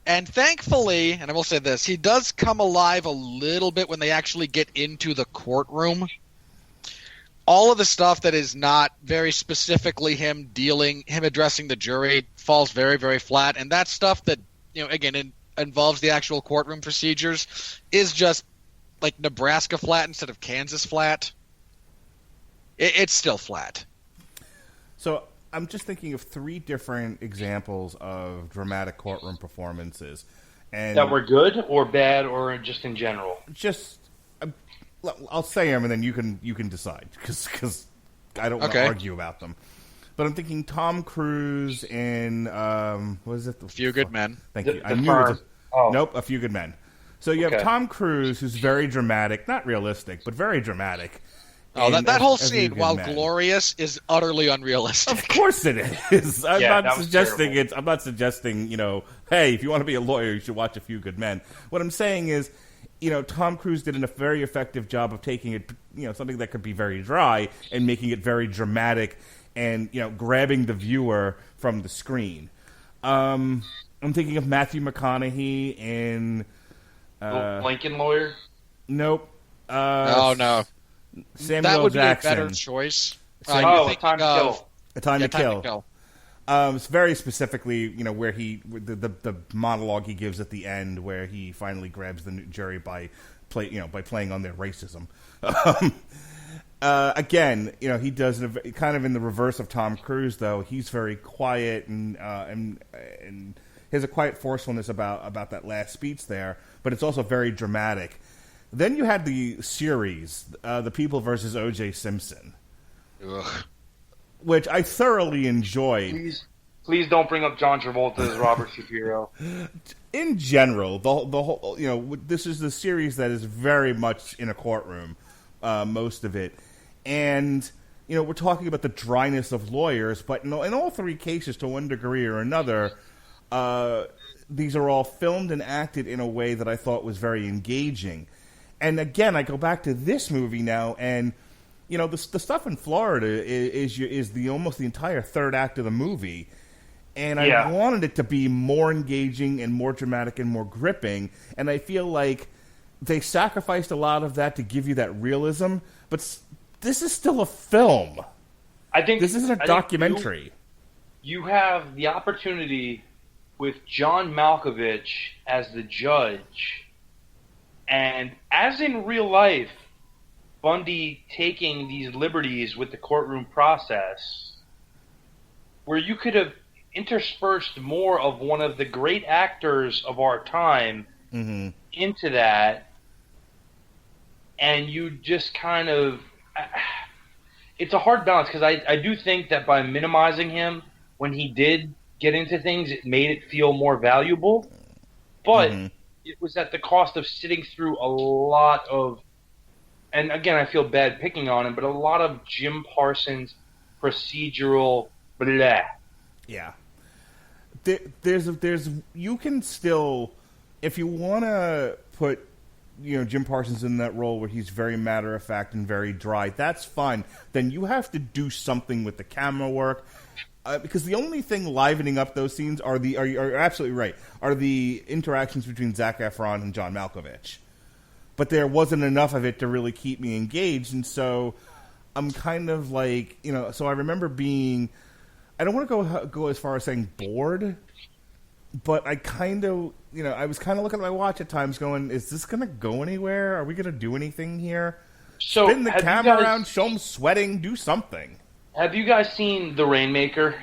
And thankfully, and I will say this, he does come alive a little bit when they actually get into the courtroom. All of the stuff that is not very specifically him addressing the jury falls very, very flat. And that stuff that, again, involves the actual courtroom procedures is just like Nebraska flat instead of Kansas flat. It's still flat. So I'm just thinking of 3 different examples of dramatic courtroom performances. And that were good or bad or just in general? Just... I'll say them, and then you can decide, because I don't want to argue about them. But I'm thinking Tom Cruise in what is it? A Few Good Men. Thank you. The I knew Firm. it was Nope, A Few Good Men. So you have Tom Cruise, who's very dramatic, not realistic, but very dramatic. Oh, that whole A Few scene, Good while Men. glorious, is utterly unrealistic. Of course it is. I'm Yeah, not that was suggesting terrible. I'm not suggesting, hey, if you want to be a lawyer, you should watch A Few Good Men. What I'm saying is, Tom Cruise did a very effective job of taking it, something that could be very dry and making it very dramatic and, grabbing the viewer from the screen. I'm thinking of Matthew McConaughey in Lincoln Lawyer? Nope. No. Samuel That would Jackson. be a better choice. Sam- You're Oh, thinking Time to of- Kill. A Time Yeah, to Kill. It's very specifically, where the monologue he gives at the end, where he finally grabs the jury by playing on their racism. Again, he does kind of in the reverse of Tom Cruise, though. He's very quiet and has a quiet forcefulness about that last speech there, but it's also very dramatic. Then you had the series, The People versus O.J. Simpson, Ugh. which I thoroughly enjoyed. Please don't bring up John Travolta as Robert Shapiro. In general, the whole, this is the series that is very much in a courtroom, most of it. And, we're talking about the dryness of lawyers, but in all three cases, to one degree or another, these are all filmed and acted in a way that I thought was very engaging. And again, I go back to this movie now, and the stuff in Florida is almost the entire third act of the movie, and I wanted it to be more engaging and more dramatic and more gripping. And I feel like they sacrificed a lot of that to give you that realism, but this is still a film. I think This isn't a documentary. You have the opportunity with John Malkovich as the judge. And as in real life, Bundy taking these liberties with the courtroom process, where you could have interspersed more of one of the great actors of our time into that, and you just kind of... It's a hard balance, because I do think that by minimizing him, when he did get into things, it made it feel more valuable. But... it was at the cost of sitting through a lot of, and again, I feel bad picking on him, but a lot of Jim Parsons procedural blah. Yeah. There's you can still, if you want to put, Jim Parsons in that role where he's very matter of fact and very dry, that's fine. Then you have to do something with the camera work. Because the only thing livening up those scenes are you're absolutely right, are the interactions between Zac Efron and John Malkovich. But there wasn't enough of it to really keep me engaged, and so I'm kind of like, so I remember being, I don't want to go as far as saying bored, but I kind of, I was kind of looking at my watch at times going, is this going to go anywhere? Are we going to do anything here? So Spin the camera around, show them sweating, do something. Have you guys seen The Rainmaker?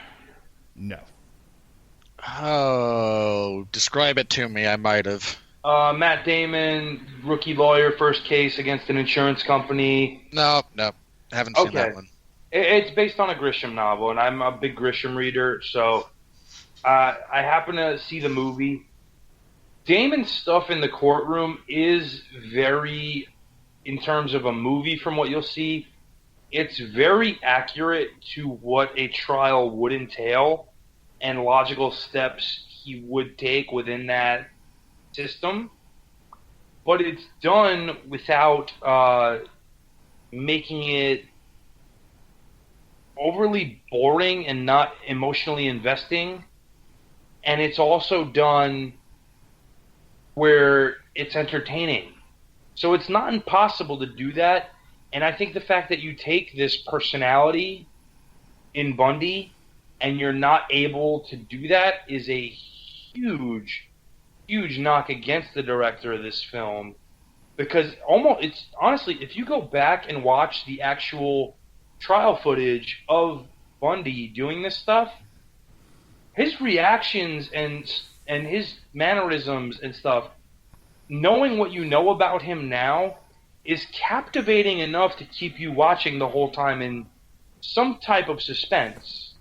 No. Oh, describe it to me. I might have. Matt Damon, rookie lawyer, first case against an insurance company. No, haven't seen that one. It's based on a Grisham novel, and I'm a big Grisham reader, so I happen to see the movie. Damon's stuff in the courtroom is very, in terms of a movie from what you'll see, it's very accurate to what a trial would entail and logical steps he would take within that system. But it's done without making it overly boring and not emotionally investing. And it's also done where it's entertaining. So it's not impossible to do that. And I think the fact that you take this personality in Bundy and you're not able to do that is a huge, huge knock against the director of this film. Because honestly, if you go back and watch the actual trial footage of Bundy doing this stuff, his reactions and his mannerisms and stuff, knowing what you know about him now, is captivating enough to keep you watching the whole time in some type of suspense.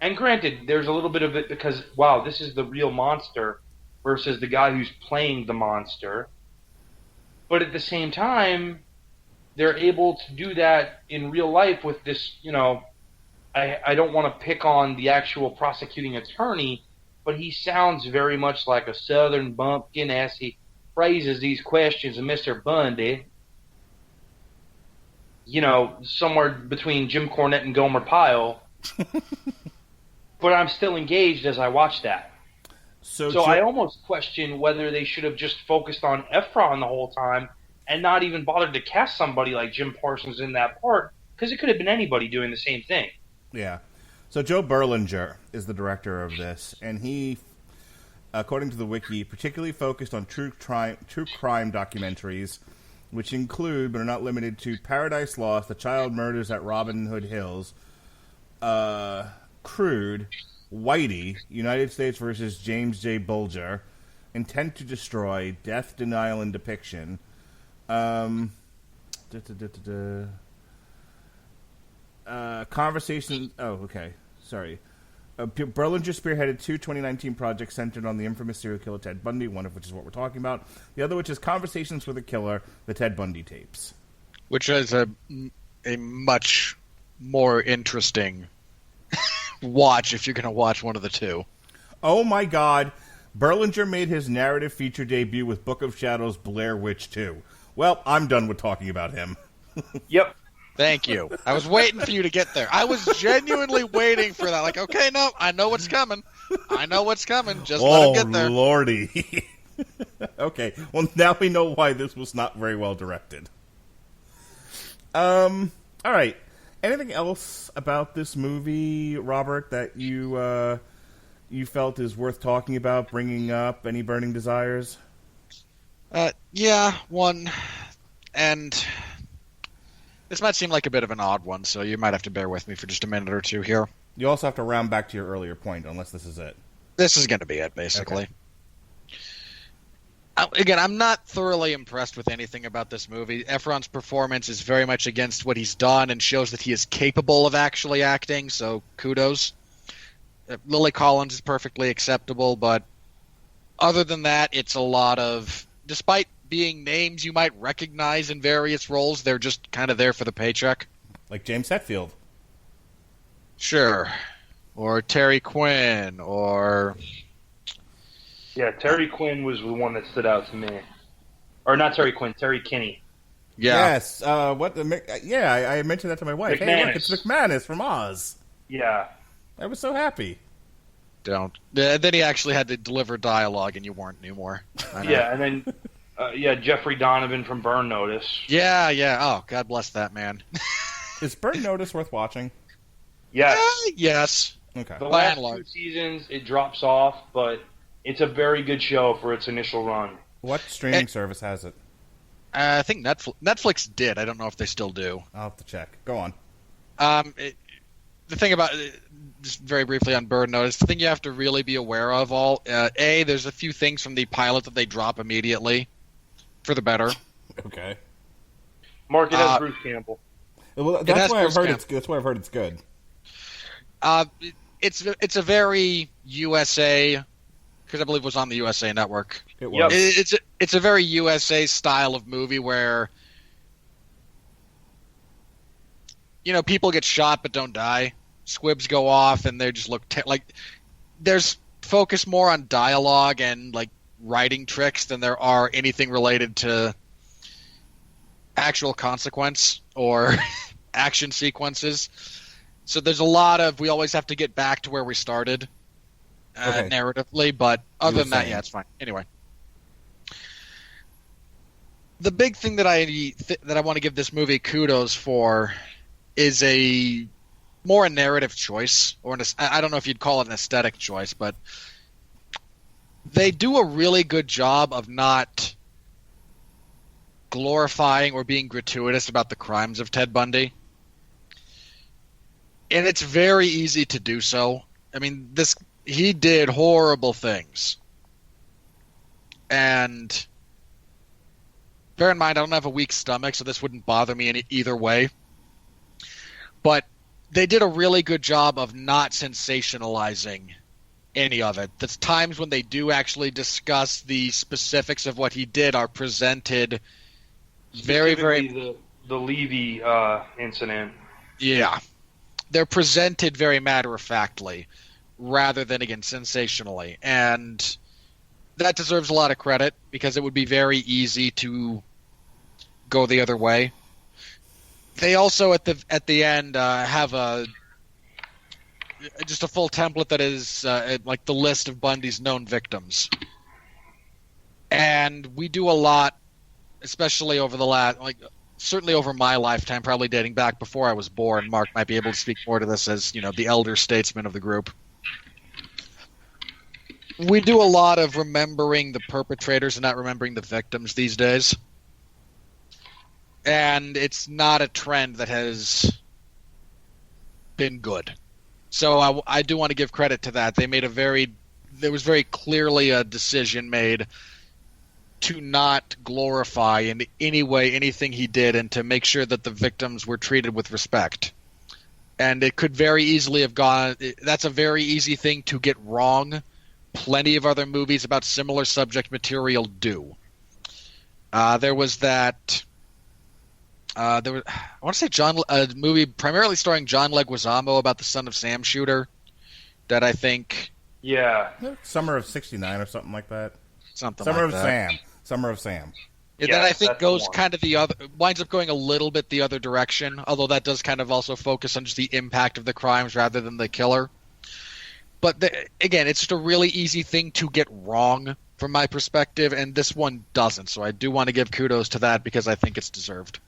And granted, there's a little bit of it because, wow, this is the real monster versus the guy who's playing the monster. But at the same time, they're able to do that in real life with this, I don't want to pick on the actual prosecuting attorney, but he sounds very much like a southern bumpkin as he phrases these questions of Mr. Bundy. Somewhere between Jim Cornette and Gomer Pyle. But I'm still engaged as I watch that. So I almost question whether they should have just focused on Efron the whole time and not even bothered to cast somebody like Jim Parsons in that part, because it could have been anybody doing the same thing. Yeah. So Joe Berlinger is the director of this, and he, according to the wiki, particularly focused on true crime documentaries, which include, but are not limited to, Paradise Lost, The Child Murders at Robin Hood Hills, Crude, Whitey, United States versus James J. Bulger, Intent to Destroy, Death, Denial, and Depiction. Conversation. Oh, okay. Sorry. Berlinger spearheaded two 2019 projects centered on the infamous serial killer Ted Bundy, one of which is what we're talking about. The other which is Conversations with a Killer, the Ted Bundy tapes. Which is a much more interesting watch if you're going to watch one of the two. Oh my God. Berlinger made his narrative feature debut with Book of Shadows Blair Witch 2. Well, I'm done with talking about him. Yep. Thank you. I was waiting for you to get there. I was genuinely waiting for that. Like, okay, no, I know what's coming. Just let him get there. Oh, Lordy. Okay. Well, now we know why this was not very well directed. All right. Anything else about this movie, Robert, that you felt is worth talking about, bringing up? Any burning desires? Yeah, one. And this might seem like a bit of an odd one, so you might have to bear with me for just a minute or two here. You also have to round back to your earlier point, unless this is it. This is going to be it, basically. Okay. Again, I'm not thoroughly impressed with anything about this movie. Efron's performance is very much against what he's done and shows that he is capable of actually acting, so kudos. Lily Collins is perfectly acceptable, but other than that, it's a lot of... Despite being names you might recognize in various roles, they're just kind of there for the paycheck. Like James Hetfield. Sure. Or Terry Quinn, or... Yeah, Terry Quinn was the one that stood out to me. Or not Terry Quinn, Terry Kinney. Yeah. Yes. I mentioned that to my wife. McManus. Hey, look, it's McManus from Oz. Yeah. I was so happy. Don't. Then he actually had to deliver dialogue, and you weren't anymore. Yeah, and then, Jeffrey Donovan from Burn Notice. Yeah. Oh, God bless that man. Is Burn Notice worth watching? Yes. Yes. Okay. The last two seasons, it drops off, but it's a very good show for its initial run. What streaming service has it? I think Netflix did. I don't know if they still do. I'll have to check. Go on. The thing about just very briefly on Bird Notice, the thing you have to really be aware of there's a few things from the pilot that they drop immediately for the better. Okay. Mark, it has Bruce Campbell. Well, that's why I've heard it's good. That's why I've heard it's good. It's a very USA, because I believe it was on the USA Network. It was. It's a very USA style of movie where people get shot but don't die. Squibs go off and they just look like there's focus more on dialogue and like writing tricks than there are anything related to actual consequence or action sequences. So there's a lot of we always have to get back to where we started narratively, but other than that, yeah, it's fine. Anyway, the big thing that I want to give this movie kudos for is a narrative choice, or I don't know if you'd call it an aesthetic choice, but they do a really good job of not glorifying or being gratuitous about the crimes of Ted Bundy. And it's very easy to do so. I mean, he did horrible things. And bear in mind, I don't have a weak stomach, so this wouldn't bother me in either way. But they did a really good job of not sensationalizing any of it. The times when they do actually discuss the specifics of what he did are presented very, very... The Levy incident. Yeah. They're presented very matter-of-factly rather than, again, sensationally. And that deserves a lot of credit because it would be very easy to go the other way. They also, at the end, have just a full template that is like the list of Bundy's known victims. And we do a lot, especially over the last, certainly over my lifetime, probably dating back before I was born. Mark might be able to speak more to this as, the elder statesman of the group. We do a lot of remembering the perpetrators and not remembering the victims these days. And it's not a trend that has been good. So I do want to give credit to that. There was very clearly a decision made to not glorify in any way anything he did and to make sure that the victims were treated with respect. And it could very easily have gone... That's a very easy thing to get wrong. Plenty of other movies about similar subject material do. There was that... I want to say a movie primarily starring John Leguizamo about the son of Sam shooter that I think... Yeah. Summer of '69 or something like that. Summer of Sam. Summer of Sam. Yeah, that I think goes kind of winds up going a little bit the other direction, although that does kind of also focus on just the impact of the crimes rather than the killer. But again, it's just a really easy thing to get wrong from my perspective, and this one doesn't. So I do want to give kudos to that because I think it's deserved.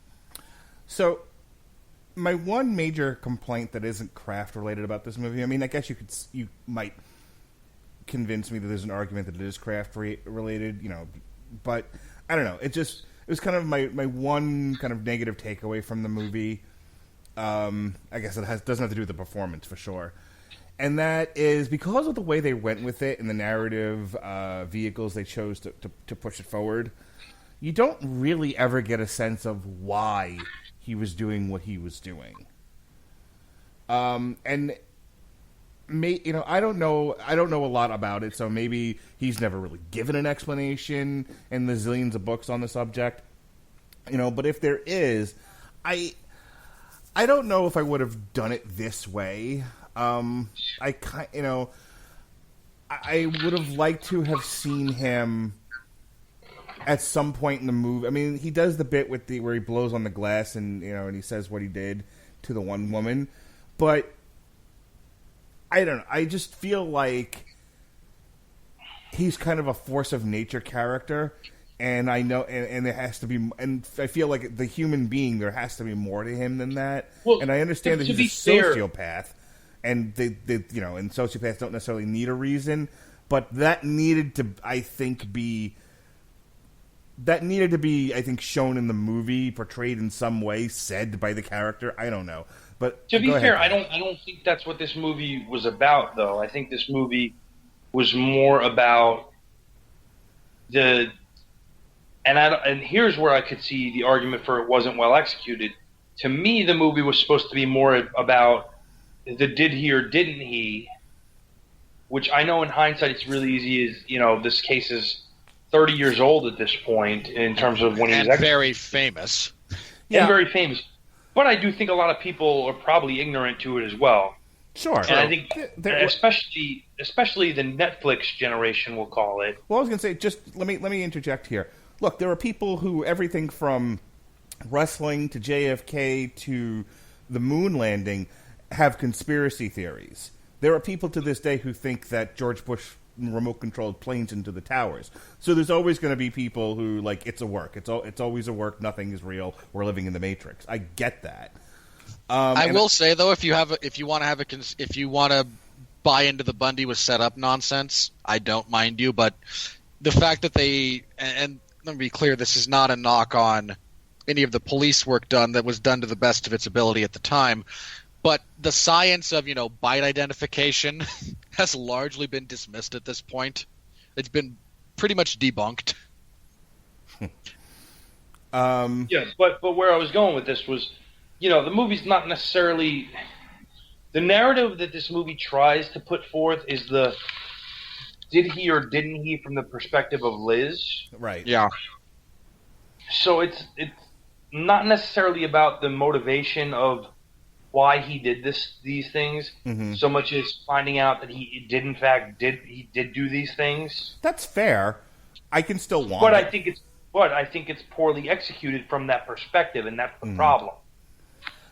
So, my one major complaint that isn't craft related about this movie, I mean, I guess you might convince me that there's an argument that it is craft related, but I don't know. It was kind of my one kind of negative takeaway from the movie. I guess it doesn't have to do with the performance for sure, and that is because of the way they went with it and the narrative vehicles they chose to push it forward. You don't really ever get a sense of why he was doing what he was doing. And I don't know a lot about it, so maybe he's never really given an explanation in the zillions of books on the subject. But if there is, I don't know if I would have done it this way. I would have liked to have seen him at some point in the movie. I mean, he does the bit where he blows on the glass and and he says what he did to the one woman, but I don't know. I just feel like he's kind of a force of nature character, and I know, and there has to be, and I feel like the human being, there has to be more to him than that. Well, and I understand that he's a sociopath, and and sociopaths don't necessarily need a reason, but that needed to, I think, be shown in the movie, portrayed in some way, said by the character. I don't know. But to be fair, I don't think that's what this movie was about, though. I think this movie was more about and here's where I could see the argument for it wasn't well executed. To me, the movie was supposed to be more about the did he or didn't he, which I know in hindsight it's really easy. This case is 30 years old at this point in terms of when he was executed. Very famous. Yeah. And very famous. But I do think a lot of people are probably ignorant to it as well. Sure. And I think especially the Netflix generation, we'll call it. Well, I was going to say, just let me interject here. Look, there are people who, everything from wrestling to JFK to the moon landing, have conspiracy theories. There are people to this day who think that George Bush remote-controlled planes into the towers. So there's always going to be people who, like, it's a work. It's always a work. Nothing is real. We're living in the Matrix. I get that. I will say, though, if you want to buy into the Bundy was set up nonsense, I don't mind you. But the fact that and let me be clear, this is not a knock on any of the police work done that was done to the best of its ability at the time. But the science of, bite identification has largely been dismissed at this point. It's been pretty much debunked. Yeah, but where I was going with this was, the movie's not necessarily the narrative that this movie tries to put forth is the did he or didn't he from the perspective of Liz. Right. Yeah. So it's not necessarily about the motivation of why he did these things, so much as finding out that he did in fact did do these things. That's fair. I can still want But it. I think it's poorly executed from that perspective, and that's the problem.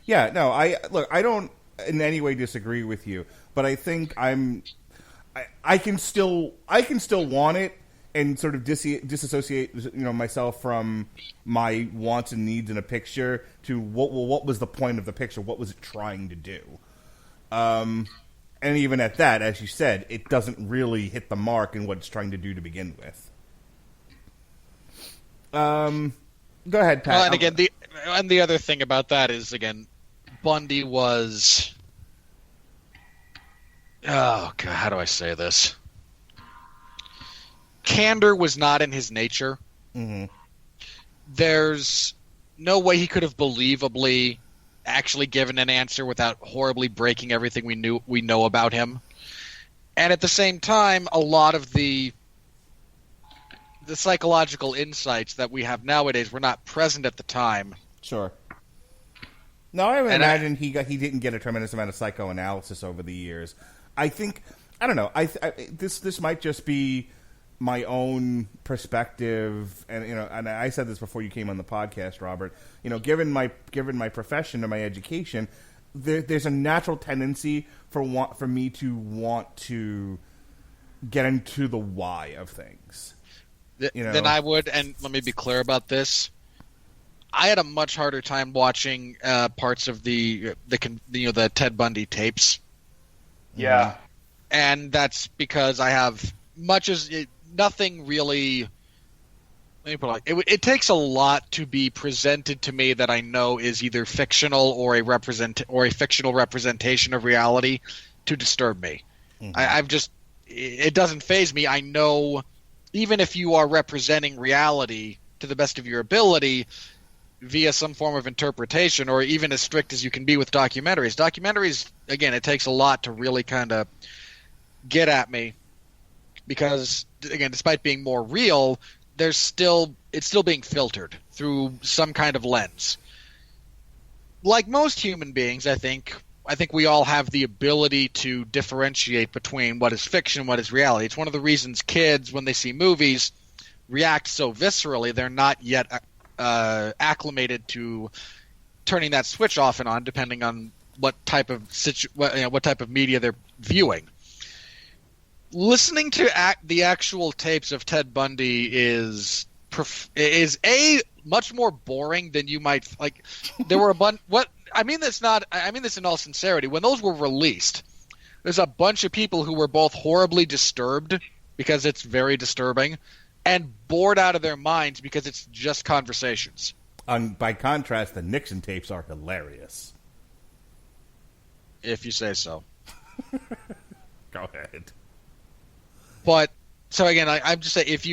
Yeah, no, I don't in any way disagree with you, but I think I can still want it and sort of disassociate myself from my wants and needs in a picture to what was the point of the picture? What was it trying to do? And even at that, as you said, it doesn't really hit the mark in what it's trying to do to begin with. Go ahead, Pat. Well, and again, the other thing about that is, again, Bundy was... Oh, God, how do I say this? Candor was not in his nature. Mm-hmm. There's no way he could have believably actually given an answer without horribly breaking everything we know about him. And at the same time, a lot of the psychological insights that we have nowadays were not present at the time. Sure. No, I would imagine he didn't get a tremendous amount of psychoanalysis over the years. I think I don't know. This might just be my own perspective, and and I said this before you came on the podcast, Robert. Given my profession and my education, there's a natural tendency for me to want to get into the why of things. Then I would, and let me be clear about this. I had a much harder time watching parts of the Ted Bundy tapes. Yeah, and that's because I have nothing really. Let me put it like it takes a lot to be presented to me that I know is either fictional or a fictional representation of reality to disturb me. Mm-hmm. It doesn't faze me. I know even if you are representing reality to the best of your ability via some form of interpretation, or even as strict as you can be with documentaries. Documentaries, again, it takes a lot to really kind of get at me because, again, despite being more real, it's still being filtered through some kind of lens. Like most human beings, I think we all have the ability to differentiate between what is fiction and what is reality. It's one of the reasons kids, when they see movies, react so viscerally. They're not yet acclimated to turning that switch off and on, depending on what type of what type of media they're viewing. Listening to the actual tapes of Ted Bundy is much more boring than you might like. There were I mean this in all sincerity. When those were released, there's a bunch of people who were both horribly disturbed because it's very disturbing, and bored out of their minds because it's just conversations. By contrast, the Nixon tapes are hilarious. If you say so. Go ahead. But so again, I'm just saying, if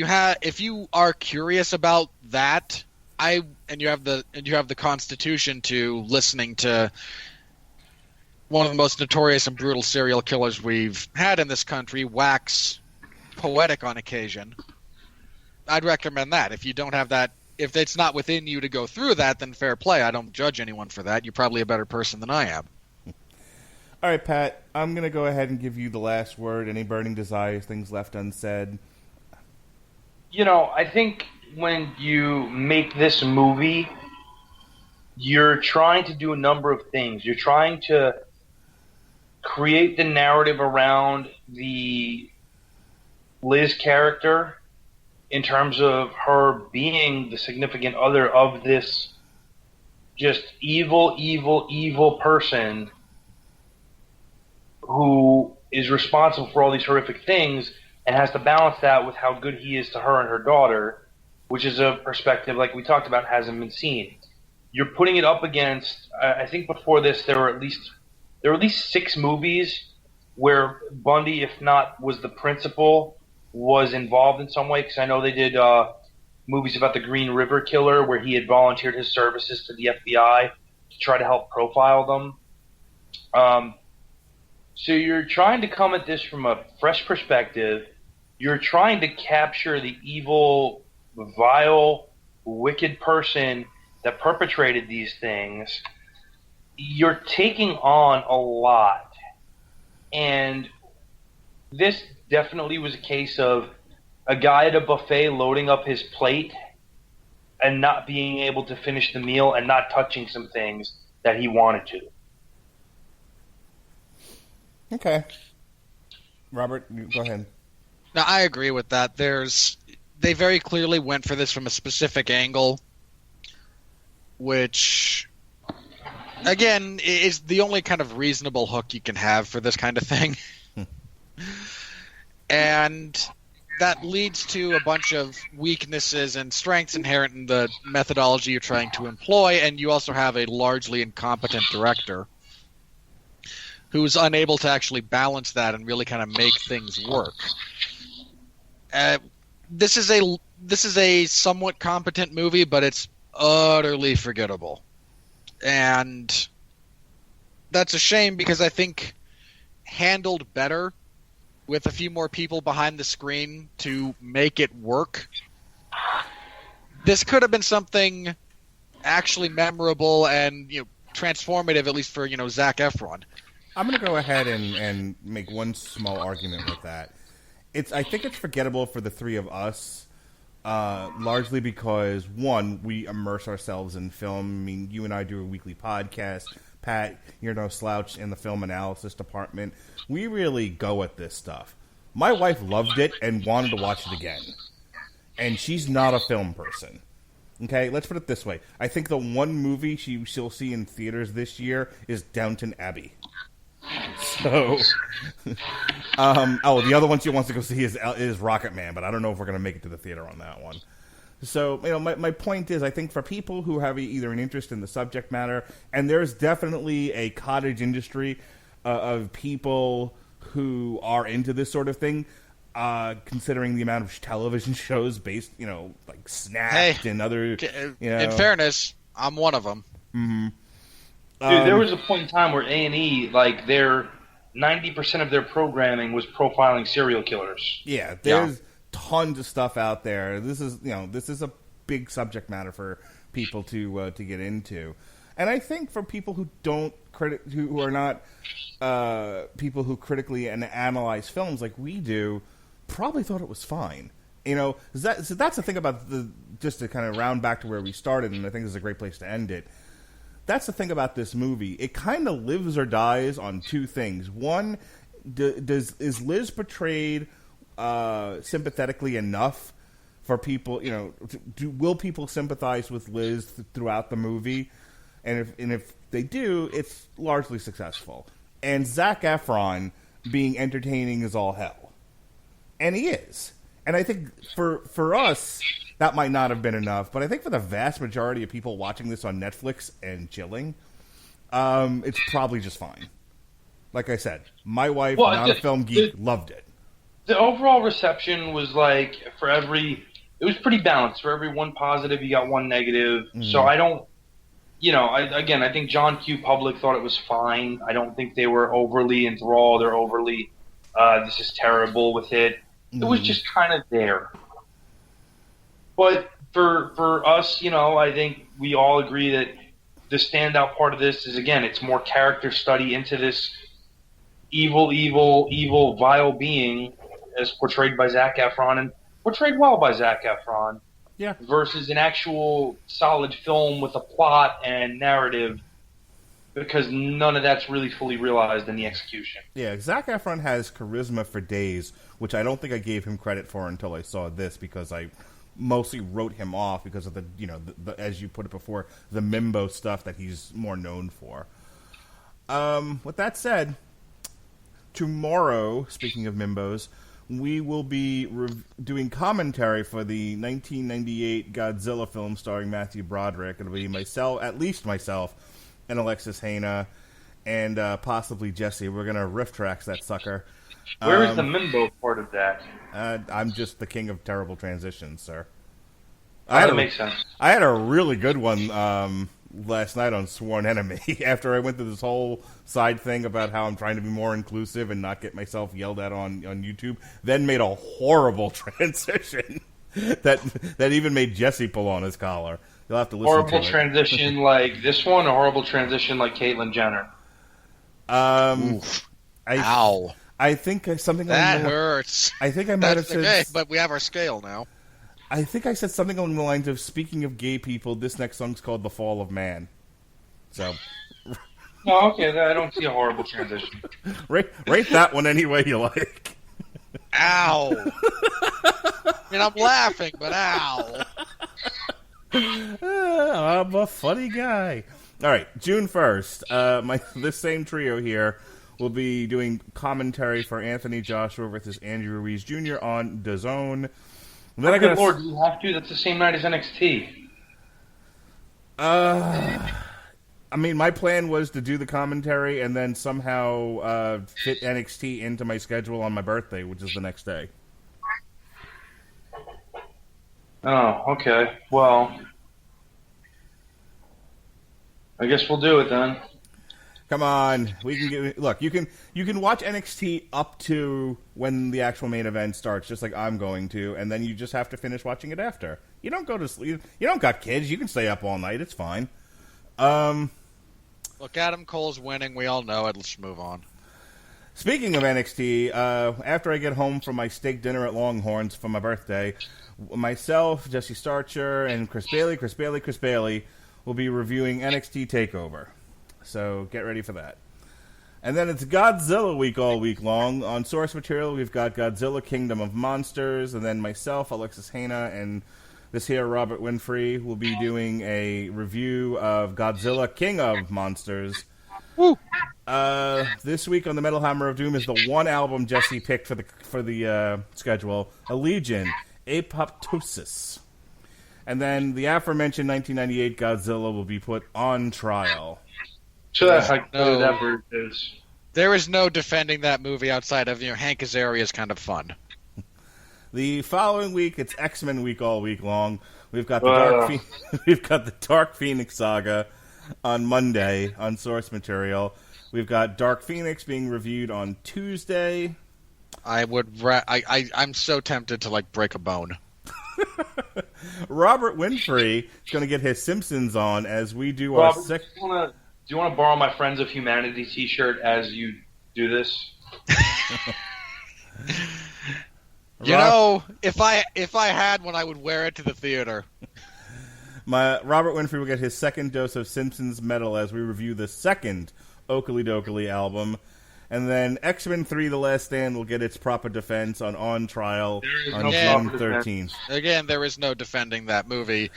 you are curious about that, and you have the constitution to listening to one of the most notorious and brutal serial killers we've had in this country wax poetic on occasion, I'd recommend that. If you don't have that, if it's not within you to go through that, then fair play. I don't judge anyone for that. You're probably a better person than I am. All right, Pat, I'm going to go ahead and give you the last word. Any burning desires, things left unsaid? I think when you make this movie, you're trying to do a number of things. You're trying to create the narrative around the Liz character in terms of her being the significant other of this just evil person who is responsible for all these horrific things and has to balance that with how good he is to her and her daughter, which is a perspective, like we talked about, hasn't been seen. You're putting it up against, I think before this there were at least 6 movies where Bundy, if not was the principal, was involved in some way, because I know they did movies about the Green River Killer where he had volunteered his services to the FBI to try to help profile them. So you're trying to come at this from a fresh perspective. You're trying to capture the evil, vile, wicked person that perpetrated these things. You're taking on a lot. And this definitely was a case of a guy at a buffet loading up his plate and not being able to finish the meal and not touching some things that he wanted to. Okay. Robert, go ahead. Now, I agree with that. They very clearly went for this from a specific angle, which, again, is the only kind of reasonable hook you can have for this kind of thing. And that leads to a bunch of weaknesses and strengths inherent in the methodology you're trying to employ, and you also have a largely incompetent director who's unable to actually balance that and really kind of make things work. This is a somewhat competent movie, but it's utterly forgettable. And that's a shame because I think handled better with a few more people behind the screen to make it work, this could have been something actually memorable and transformative, at least for Zac Efron. I'm going to go ahead and make one small argument with that. I think it's forgettable for the three of us, largely because, one, we immerse ourselves in film. I mean, you and I do a weekly podcast. Pat, you're no slouch in the film analysis department. We really go at this stuff. My wife loved it and wanted to watch it again. And she's not a film person. Okay, let's put it this way. I think the one movie she'll see in theaters this year is Downton Abbey. So, the other one she wants to go see is Rocket Man, but I don't know if we're going to make it to the theater on that one. So, my point is, I think for people who have either an interest in the subject matter, and there's definitely a cottage industry of people who are into this sort of thing, considering the amount of television shows based, like Snapped and other, In fairness, I'm one of them. Mm-hmm. Dude, there was a point in time where A&E, like, their 90% of their programming was profiling serial killers. Yeah, there's tons of stuff out there. This is a big subject matter for people to get into, and I think for people who who are not people who critically and analyze films like we do, probably thought it was fine. So that's the thing about just to kind of round back to where we started, and I think this is a great place to end it. That's the thing about this movie. It kind of lives or dies on two things. One, is Liz portrayed sympathetically enough for people? Will people sympathize with Liz throughout the movie? And if they do, it's largely successful. And Zac Efron being entertaining is all hell, and he is. And I think for us, that might not have been enough, but I think for the vast majority of people watching this on Netflix and chilling, it's probably just fine. Like I said, my wife, not a film geek, loved it. The overall reception was like, it was pretty balanced. For every one positive, you got one negative. Mm-hmm. So I don't, I think John Q. Public thought it was fine. I don't think they were overly enthralled or overly, this is terrible with it. It was just kind of there. But for us, I think we all agree that the standout part of this is, again, it's more character study into this evil, vile being as portrayed by Zac Efron, and portrayed well by Zac Efron, versus an actual solid film with a plot and narrative, because none of that's really fully realized in the execution. Yeah, Zac Efron has charisma for days, which I don't think I gave him credit for until I saw this, because I mostly wrote him off because of the as you put it before, the Mimbo stuff that he's more known for. With that said, tomorrow, speaking of Mimbos, we will be doing commentary for the 1998 Godzilla film starring Matthew Broderick. It'll be at least myself, and Alexis Haina, and possibly Jesse. We're going to riff tracks that sucker. Where is the Mimbo part of that? I'm just the king of terrible transitions, sir. That makes sense. I had a really good one last night on Sworn Enemy after I went through this whole side thing about how I'm trying to be more inclusive and not get myself yelled at on YouTube. Then made a horrible transition that even made Jesse pull on his collar. You'll have to listen Horrible to it. transition like this one, or horrible transition like Caitlyn Jenner? Ow. I think something That hurts. I think I might have said. Okay, but we have our scale now. I think I said something along the lines of, speaking of gay people, this next song's called "The Fall of Man." So, No, okay, I don't see a horrible transition. rate that one any way you like. Ow. I mean, I'm laughing, but ow. I'm a funny guy. All right, June 1st, this same trio here will be doing commentary for Anthony Joshua versus Andrew Ruiz Jr. on DAZN. Then I Good Lord, do you have to? That's the same night as NXT. I mean, my plan was to do the commentary and then somehow fit NXT into my schedule on my birthday, which is the next day. Oh, okay. Well, I guess we'll do it then. Come on, we can get. Look, you can watch NXT up to when the actual main event starts, just like I'm going to, and then you just have to finish watching it after. You don't go to sleep. You don't got kids. You can stay up all night. It's fine. Look, Adam Cole's winning. We all know it. Let's move on. Speaking of NXT, after I get home from my steak dinner at Longhorns for my birthday, myself, Jesse Starcher, and Chris Bailey will be reviewing NXT TakeOver. So get ready for that. And then it's Godzilla week all week long. On source material, we've got Godzilla Kingdom of Monsters, and then myself, Alexis Hana, and this here Robert Winfree will be doing a review of Godzilla King of Monsters. Woo! This week on the Metal Hammer of Doom is the one album Jesse picked for the schedule, Allegiant, Apoptosis. And then the aforementioned 1998 Godzilla will be put on trial. Sure, that's like whatever it is. There is no defending that movie outside of Hank Azaria is kind of fun. The following week, it's X-Men week all week long. We've got the Dark Phoenix saga on Monday on source material. We've got Dark Phoenix being reviewed on Tuesday. I'm so tempted to break a bone. Robert Winfree is going to get his Simpsons on as we do Robert, our do you want to borrow my Friends of Humanity T-shirt as you do this? If I had one, I would wear it to the theater. Robert Winfree will get his second dose of Simpsons metal as we review the second Oakley Dokley album. And then X-Men 3 The Last Stand will get its proper defense on trial on June 13th. Again, there is no defending that movie.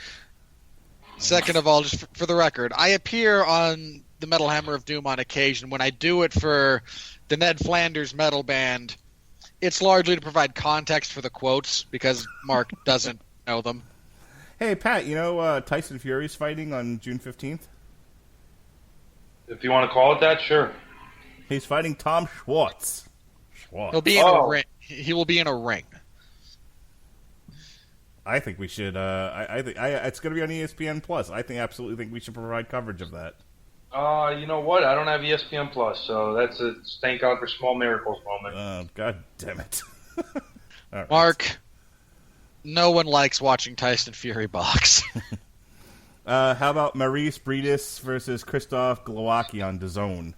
Second of all, just for the record, I appear on the Metal Hammer of Doom on occasion. When I do it for the Ned Flanders metal band, it's largely to provide context for the quotes because Mark doesn't know them. Hey, Pat, Tyson Fury's fighting on June 15th? If you want to call it that, sure. He's fighting Tom Schwartz. He'll be in a ring. He will be in a ring. I think we should. I think it's going to be on ESPN Plus. I absolutely think we should provide coverage of that. You know what? I don't have ESPN Plus, so that's a thank God for small miracles moment. Oh, God damn it! All right. Mark, no one likes watching Tyson Fury box. How about Maurice Bridis versus Christoph Glowacki on DAZN?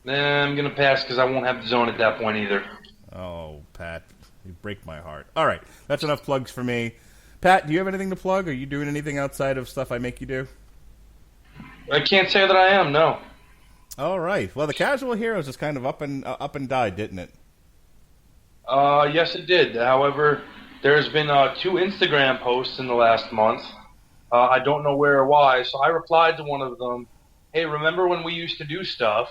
I'm gonna pass because I won't have the zone at that point either. Oh, Pat. You break my heart. All right, that's enough plugs for me. Pat, do you have anything to plug? Are you doing anything outside of stuff I make you do? I can't say that I am, no. All right. Well, the Casual Heroes just kind of up and died, didn't it? Yes, it did. However, there's been 2 Instagram posts in the last month. I don't know where or why, so I replied to one of them, hey, remember when we used to do stuff?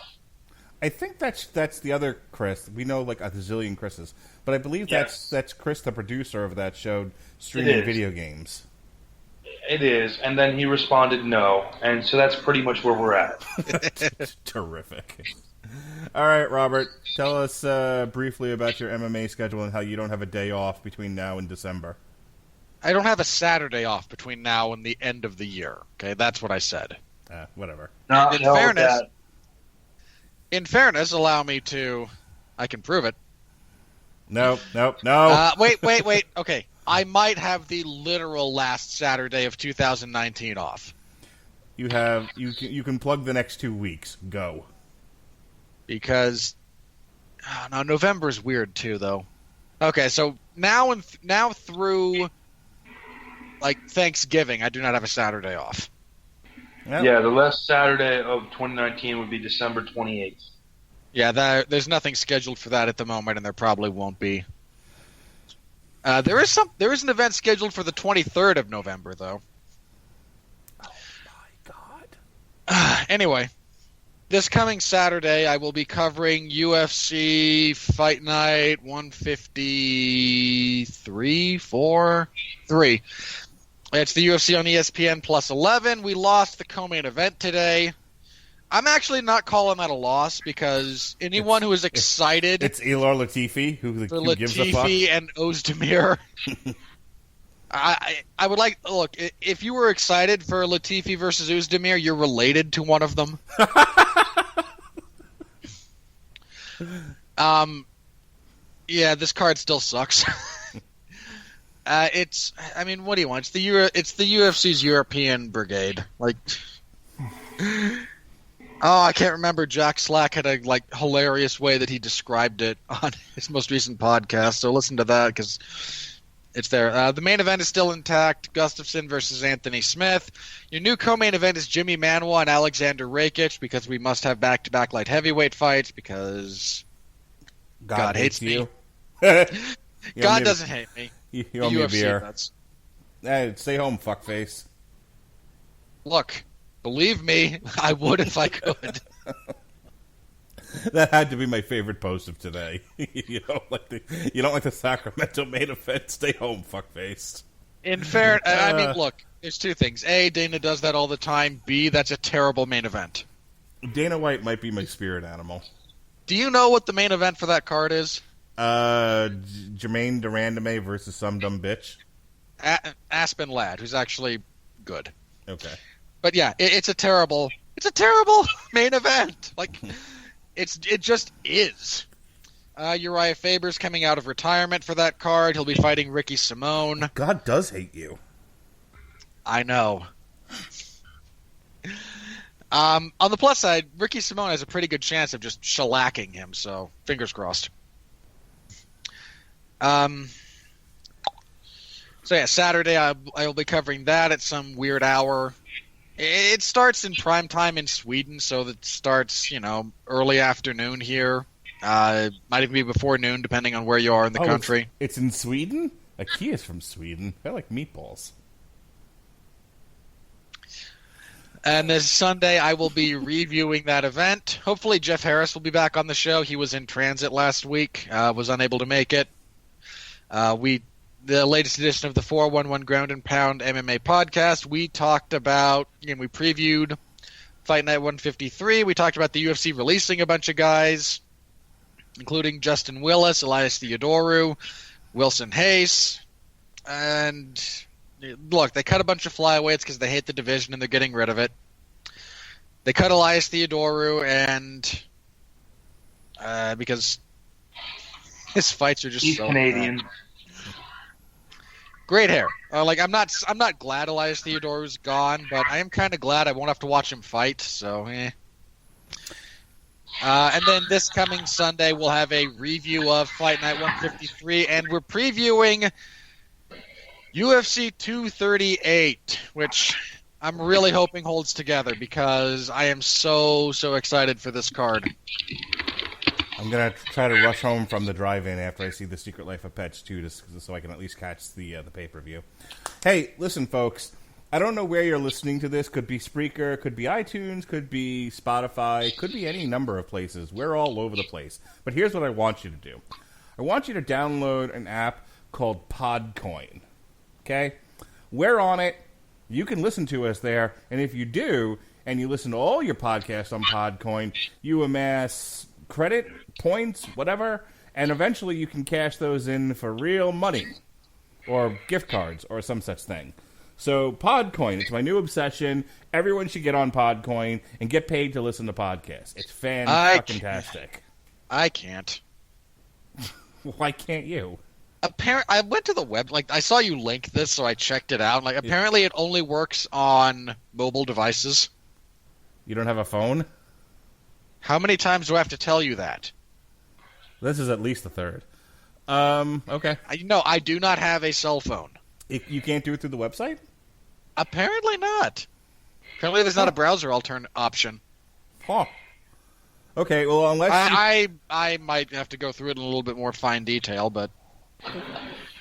I think that's the other Chris. We know like a zillion Chris's, but I believe that's Chris, the producer of that show, streaming video games. It is, and then he responded no, and so that's pretty much where we're at. Terrific. All right, Robert, tell us briefly about your MMA schedule and how you don't have a day off between now and December. I don't have a Saturday off between now and the end of the year. Okay, that's what I said. Whatever. No, In hell with fairness- that. In fairness, allow me to... I can prove it. No. Wait. Okay. I might have the literal last Saturday of 2019 off. You can plug the next 2 weeks. Go. Because... no, November's weird, too, though. Okay, so now through, like, Thanksgiving, I do not have a Saturday off. Well, Yeah, the last Saturday of 2019 would be December 28th. Yeah, there's nothing scheduled for that at the moment, and there probably won't be. There is an event scheduled for the 23rd of November, though. Oh my God. Anyway, this coming Saturday, I will be covering UFC Fight Night 153, 3. It's the UFC on ESPN Plus 11. We lost the co-main event today. I'm actually not calling that a loss because anyone who is excited It's Ilar Latifi who for gives a fuck. Latifi and Ozdemir. I would like look if you were excited for Latifi versus Ozdemir, you're related to one of them. Yeah, this card still sucks. What do you want? It's the UFC's European Brigade. Like, I can't remember. Jack Slack had a hilarious way that he described it on his most recent podcast. So listen to that because it's there. The main event is still intact. Gustafsson versus Anthony Smith. Your new co-main event is Jimmy Manuwa and Alexander Rakic because we must have back-to-back light heavyweight fights because God hates me. God doesn't hate me. You owe me a beer. Does. Hey, stay home, fuckface. Look, believe me, I would if I could. That had to be my favorite post of today. You don't like the Sacramento main event. Stay home, fuckface. In fair, I mean, look, there's two things. A, Dana does that all the time. B, that's a terrible main event. Dana White might be my spirit animal. Do you know what the main event for that card is? Jermaine Durandame versus some dumb bitch. Aspen Ladd, who's actually good. Okay. But yeah, it's a terrible main event. Like, it just is. Uriah Faber's coming out of retirement for that card. He'll be fighting Ricky Simone. God does hate you. I know. On the plus side, Ricky Simone has a pretty good chance of just shellacking him, so fingers crossed. So yeah, Saturday I will be covering that at some weird hour. It starts in prime time in Sweden, so that starts, early afternoon here. Might even be before noon, depending on where you are in the country. It's in Sweden? Akia's from Sweden. I like meatballs. And this Sunday, I will be reviewing that event. Hopefully, Jeff Harris will be back on the show. He was in transit last week, was unable to make it. The latest edition of the 411 Ground and Pound MMA podcast, we talked about, we previewed Fight Night 153. We talked about the UFC releasing a bunch of guys, including Justin Willis, Elias Theodoru, Wilson Hayes, and look, they cut a bunch of flyweights because they hate the division and they're getting rid of it. They cut Elias Theodoru and because his fights are just He's so Canadian. bad. Great hair. I'm not glad Elias Theodoru's gone, but I am kind of glad I won't have to watch him fight. So, And then this coming Sunday, we'll have a review of Fight Night 153, and we're previewing UFC 238, which I'm really hoping holds together because I am so excited for this card. I'm going to try to rush home from the drive-in after I see The Secret Life of Pets 2 just so I can at least catch the pay-per-view. Hey, listen, folks. I don't know where you're listening to this. Could be Spreaker, could be iTunes, could be Spotify, could be any number of places. We're all over the place. But here's what I want you to do. I want you to download an app called Podcoin. Okay? We're on it. You can listen to us there. And if you do, and you listen to all your podcasts on Podcoin, you amass credit, points, whatever, and eventually you can cash those in for real money or gift cards or some such thing. So Podcoin, it's my new obsession. Everyone should get on Podcoin and get paid to listen to podcasts. It's fantastic. I can't. Why can't you? I went to the web, I saw you link this, so I checked it out. Apparently it only works on mobile devices. You don't have a phone? How many times do I have to tell you that? This is at least the third. Okay. No, I do not have a cell phone. You can't do it through the website? Apparently not. Apparently there's not a browser option. Huh. Okay, well, unless I might have to go through it in a little bit more fine detail, but...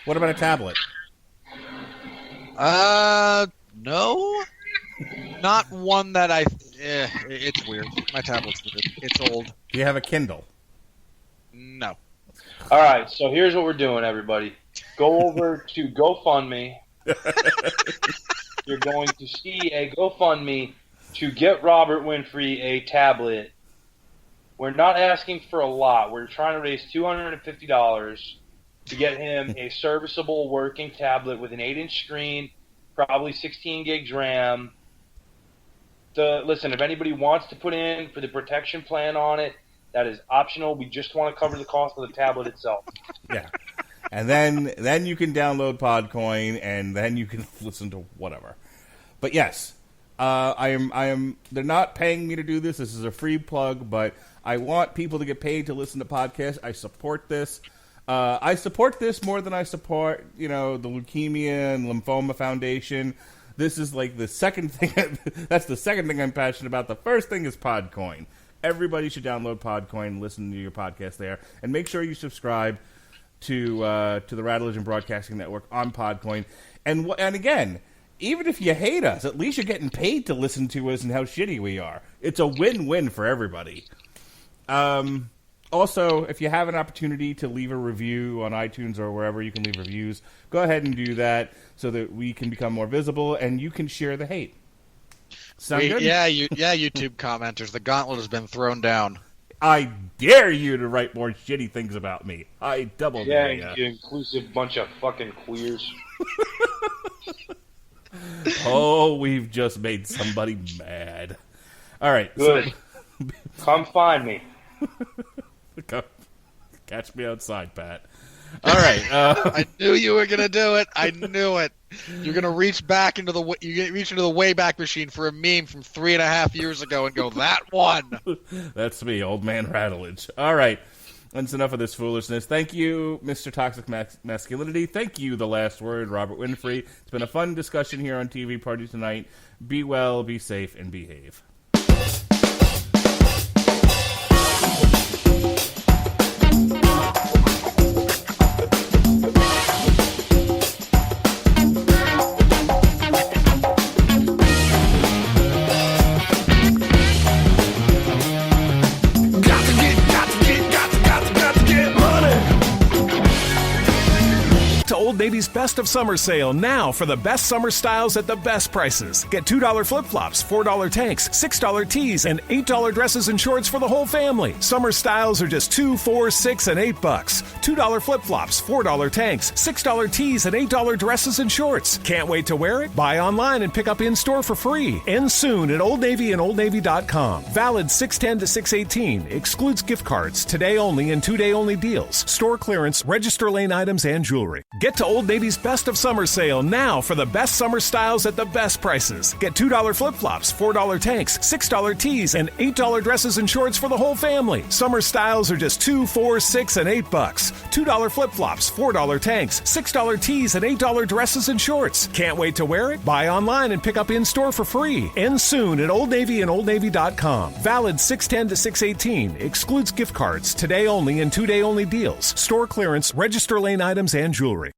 What about a tablet? No. Not one that it's weird. My tablet's weird. It's old. Do you have a Kindle? No. All right, so here's what we're doing, everybody. Go over to GoFundMe. You're going to see a GoFundMe to get Robert Winfree a tablet. We're not asking for a lot. We're trying to raise $250 to get him a serviceable working tablet with an 8-inch screen, probably 16 gigs RAM. Listen, if anybody wants to put in for the protection plan on it, that is optional. We just want to cover the cost of the tablet itself. Yeah. And then you can download Podcoin, and then you can listen to whatever. But yes, I am. They're not paying me to do this. This is a free plug, but I want people to get paid to listen to podcasts. I support this. I support this more than I support, the Leukemia and Lymphoma Foundation. This is like the second thing. That's the second thing I'm passionate about. The first thing is Podcoin. Everybody should download Podcoin and listen to your podcast there. And make sure you subscribe to the Radulich and Broadcasting Network on Podcoin. And again, even if you hate us, at least you're getting paid to listen to us and how shitty we are. It's a win-win for everybody. Also, if you have an opportunity to leave a review on iTunes or wherever you can leave reviews, go ahead and do that so that we can become more visible and you can share the hate. Sound good? Yeah, YouTube commenters. The gauntlet has been thrown down. I dare you to write more shitty things about me. I double dare you. Yeah, you inclusive bunch of fucking queers. Oh, we've just made somebody mad. All right. Good. So, Come find me. Catch me outside, Pat. All right. I knew you were gonna do it. I knew it. You're gonna reach into the Wayback Machine for a meme from 3.5 years ago and go, that one. That's me, old man Radulich. All right. That's enough of this foolishness. Thank you, Mr. Toxic Masculinity. Thank you, The Last Word, Robert Winfree. It's been a fun discussion here on TV Party tonight. Be well, be safe, and behave. Old Navy's Best of Summer Sale now for the best summer styles at the best prices. Get $2 flip-flops, $4 tanks, $6 tees, and $8 dresses and shorts for the whole family. Summer styles are just $2, $4, $6, and $8. $2 flip-flops, $4 tanks, $6 tees, and $8 dresses and shorts. Can't wait to wear it? Buy online and pick up in-store for free. Ends soon at Old Navy and OldNavy.com. Valid 6/10 to 6/18. Excludes gift cards. Today only and 2-day only deals. Store clearance, register lane items, and jewelry. Get to Old Navy's Best of Summer Sale now for the best summer styles at the best prices. Get $2 flip-flops, $4 tanks, $6 tees, and $8 dresses and shorts for the whole family. Summer styles are just $2, $4, $6, and $8. $2 flip-flops, $4 tanks, $6 tees, and $8 dresses and shorts. Can't wait to wear it? Buy online and pick up in-store for free. Ends soon at Old Navy and OldNavy.com. Valid 6/10 to 6/18. Excludes gift cards. Today only and 2-day only deals. Store clearance, register lane items, and jewelry.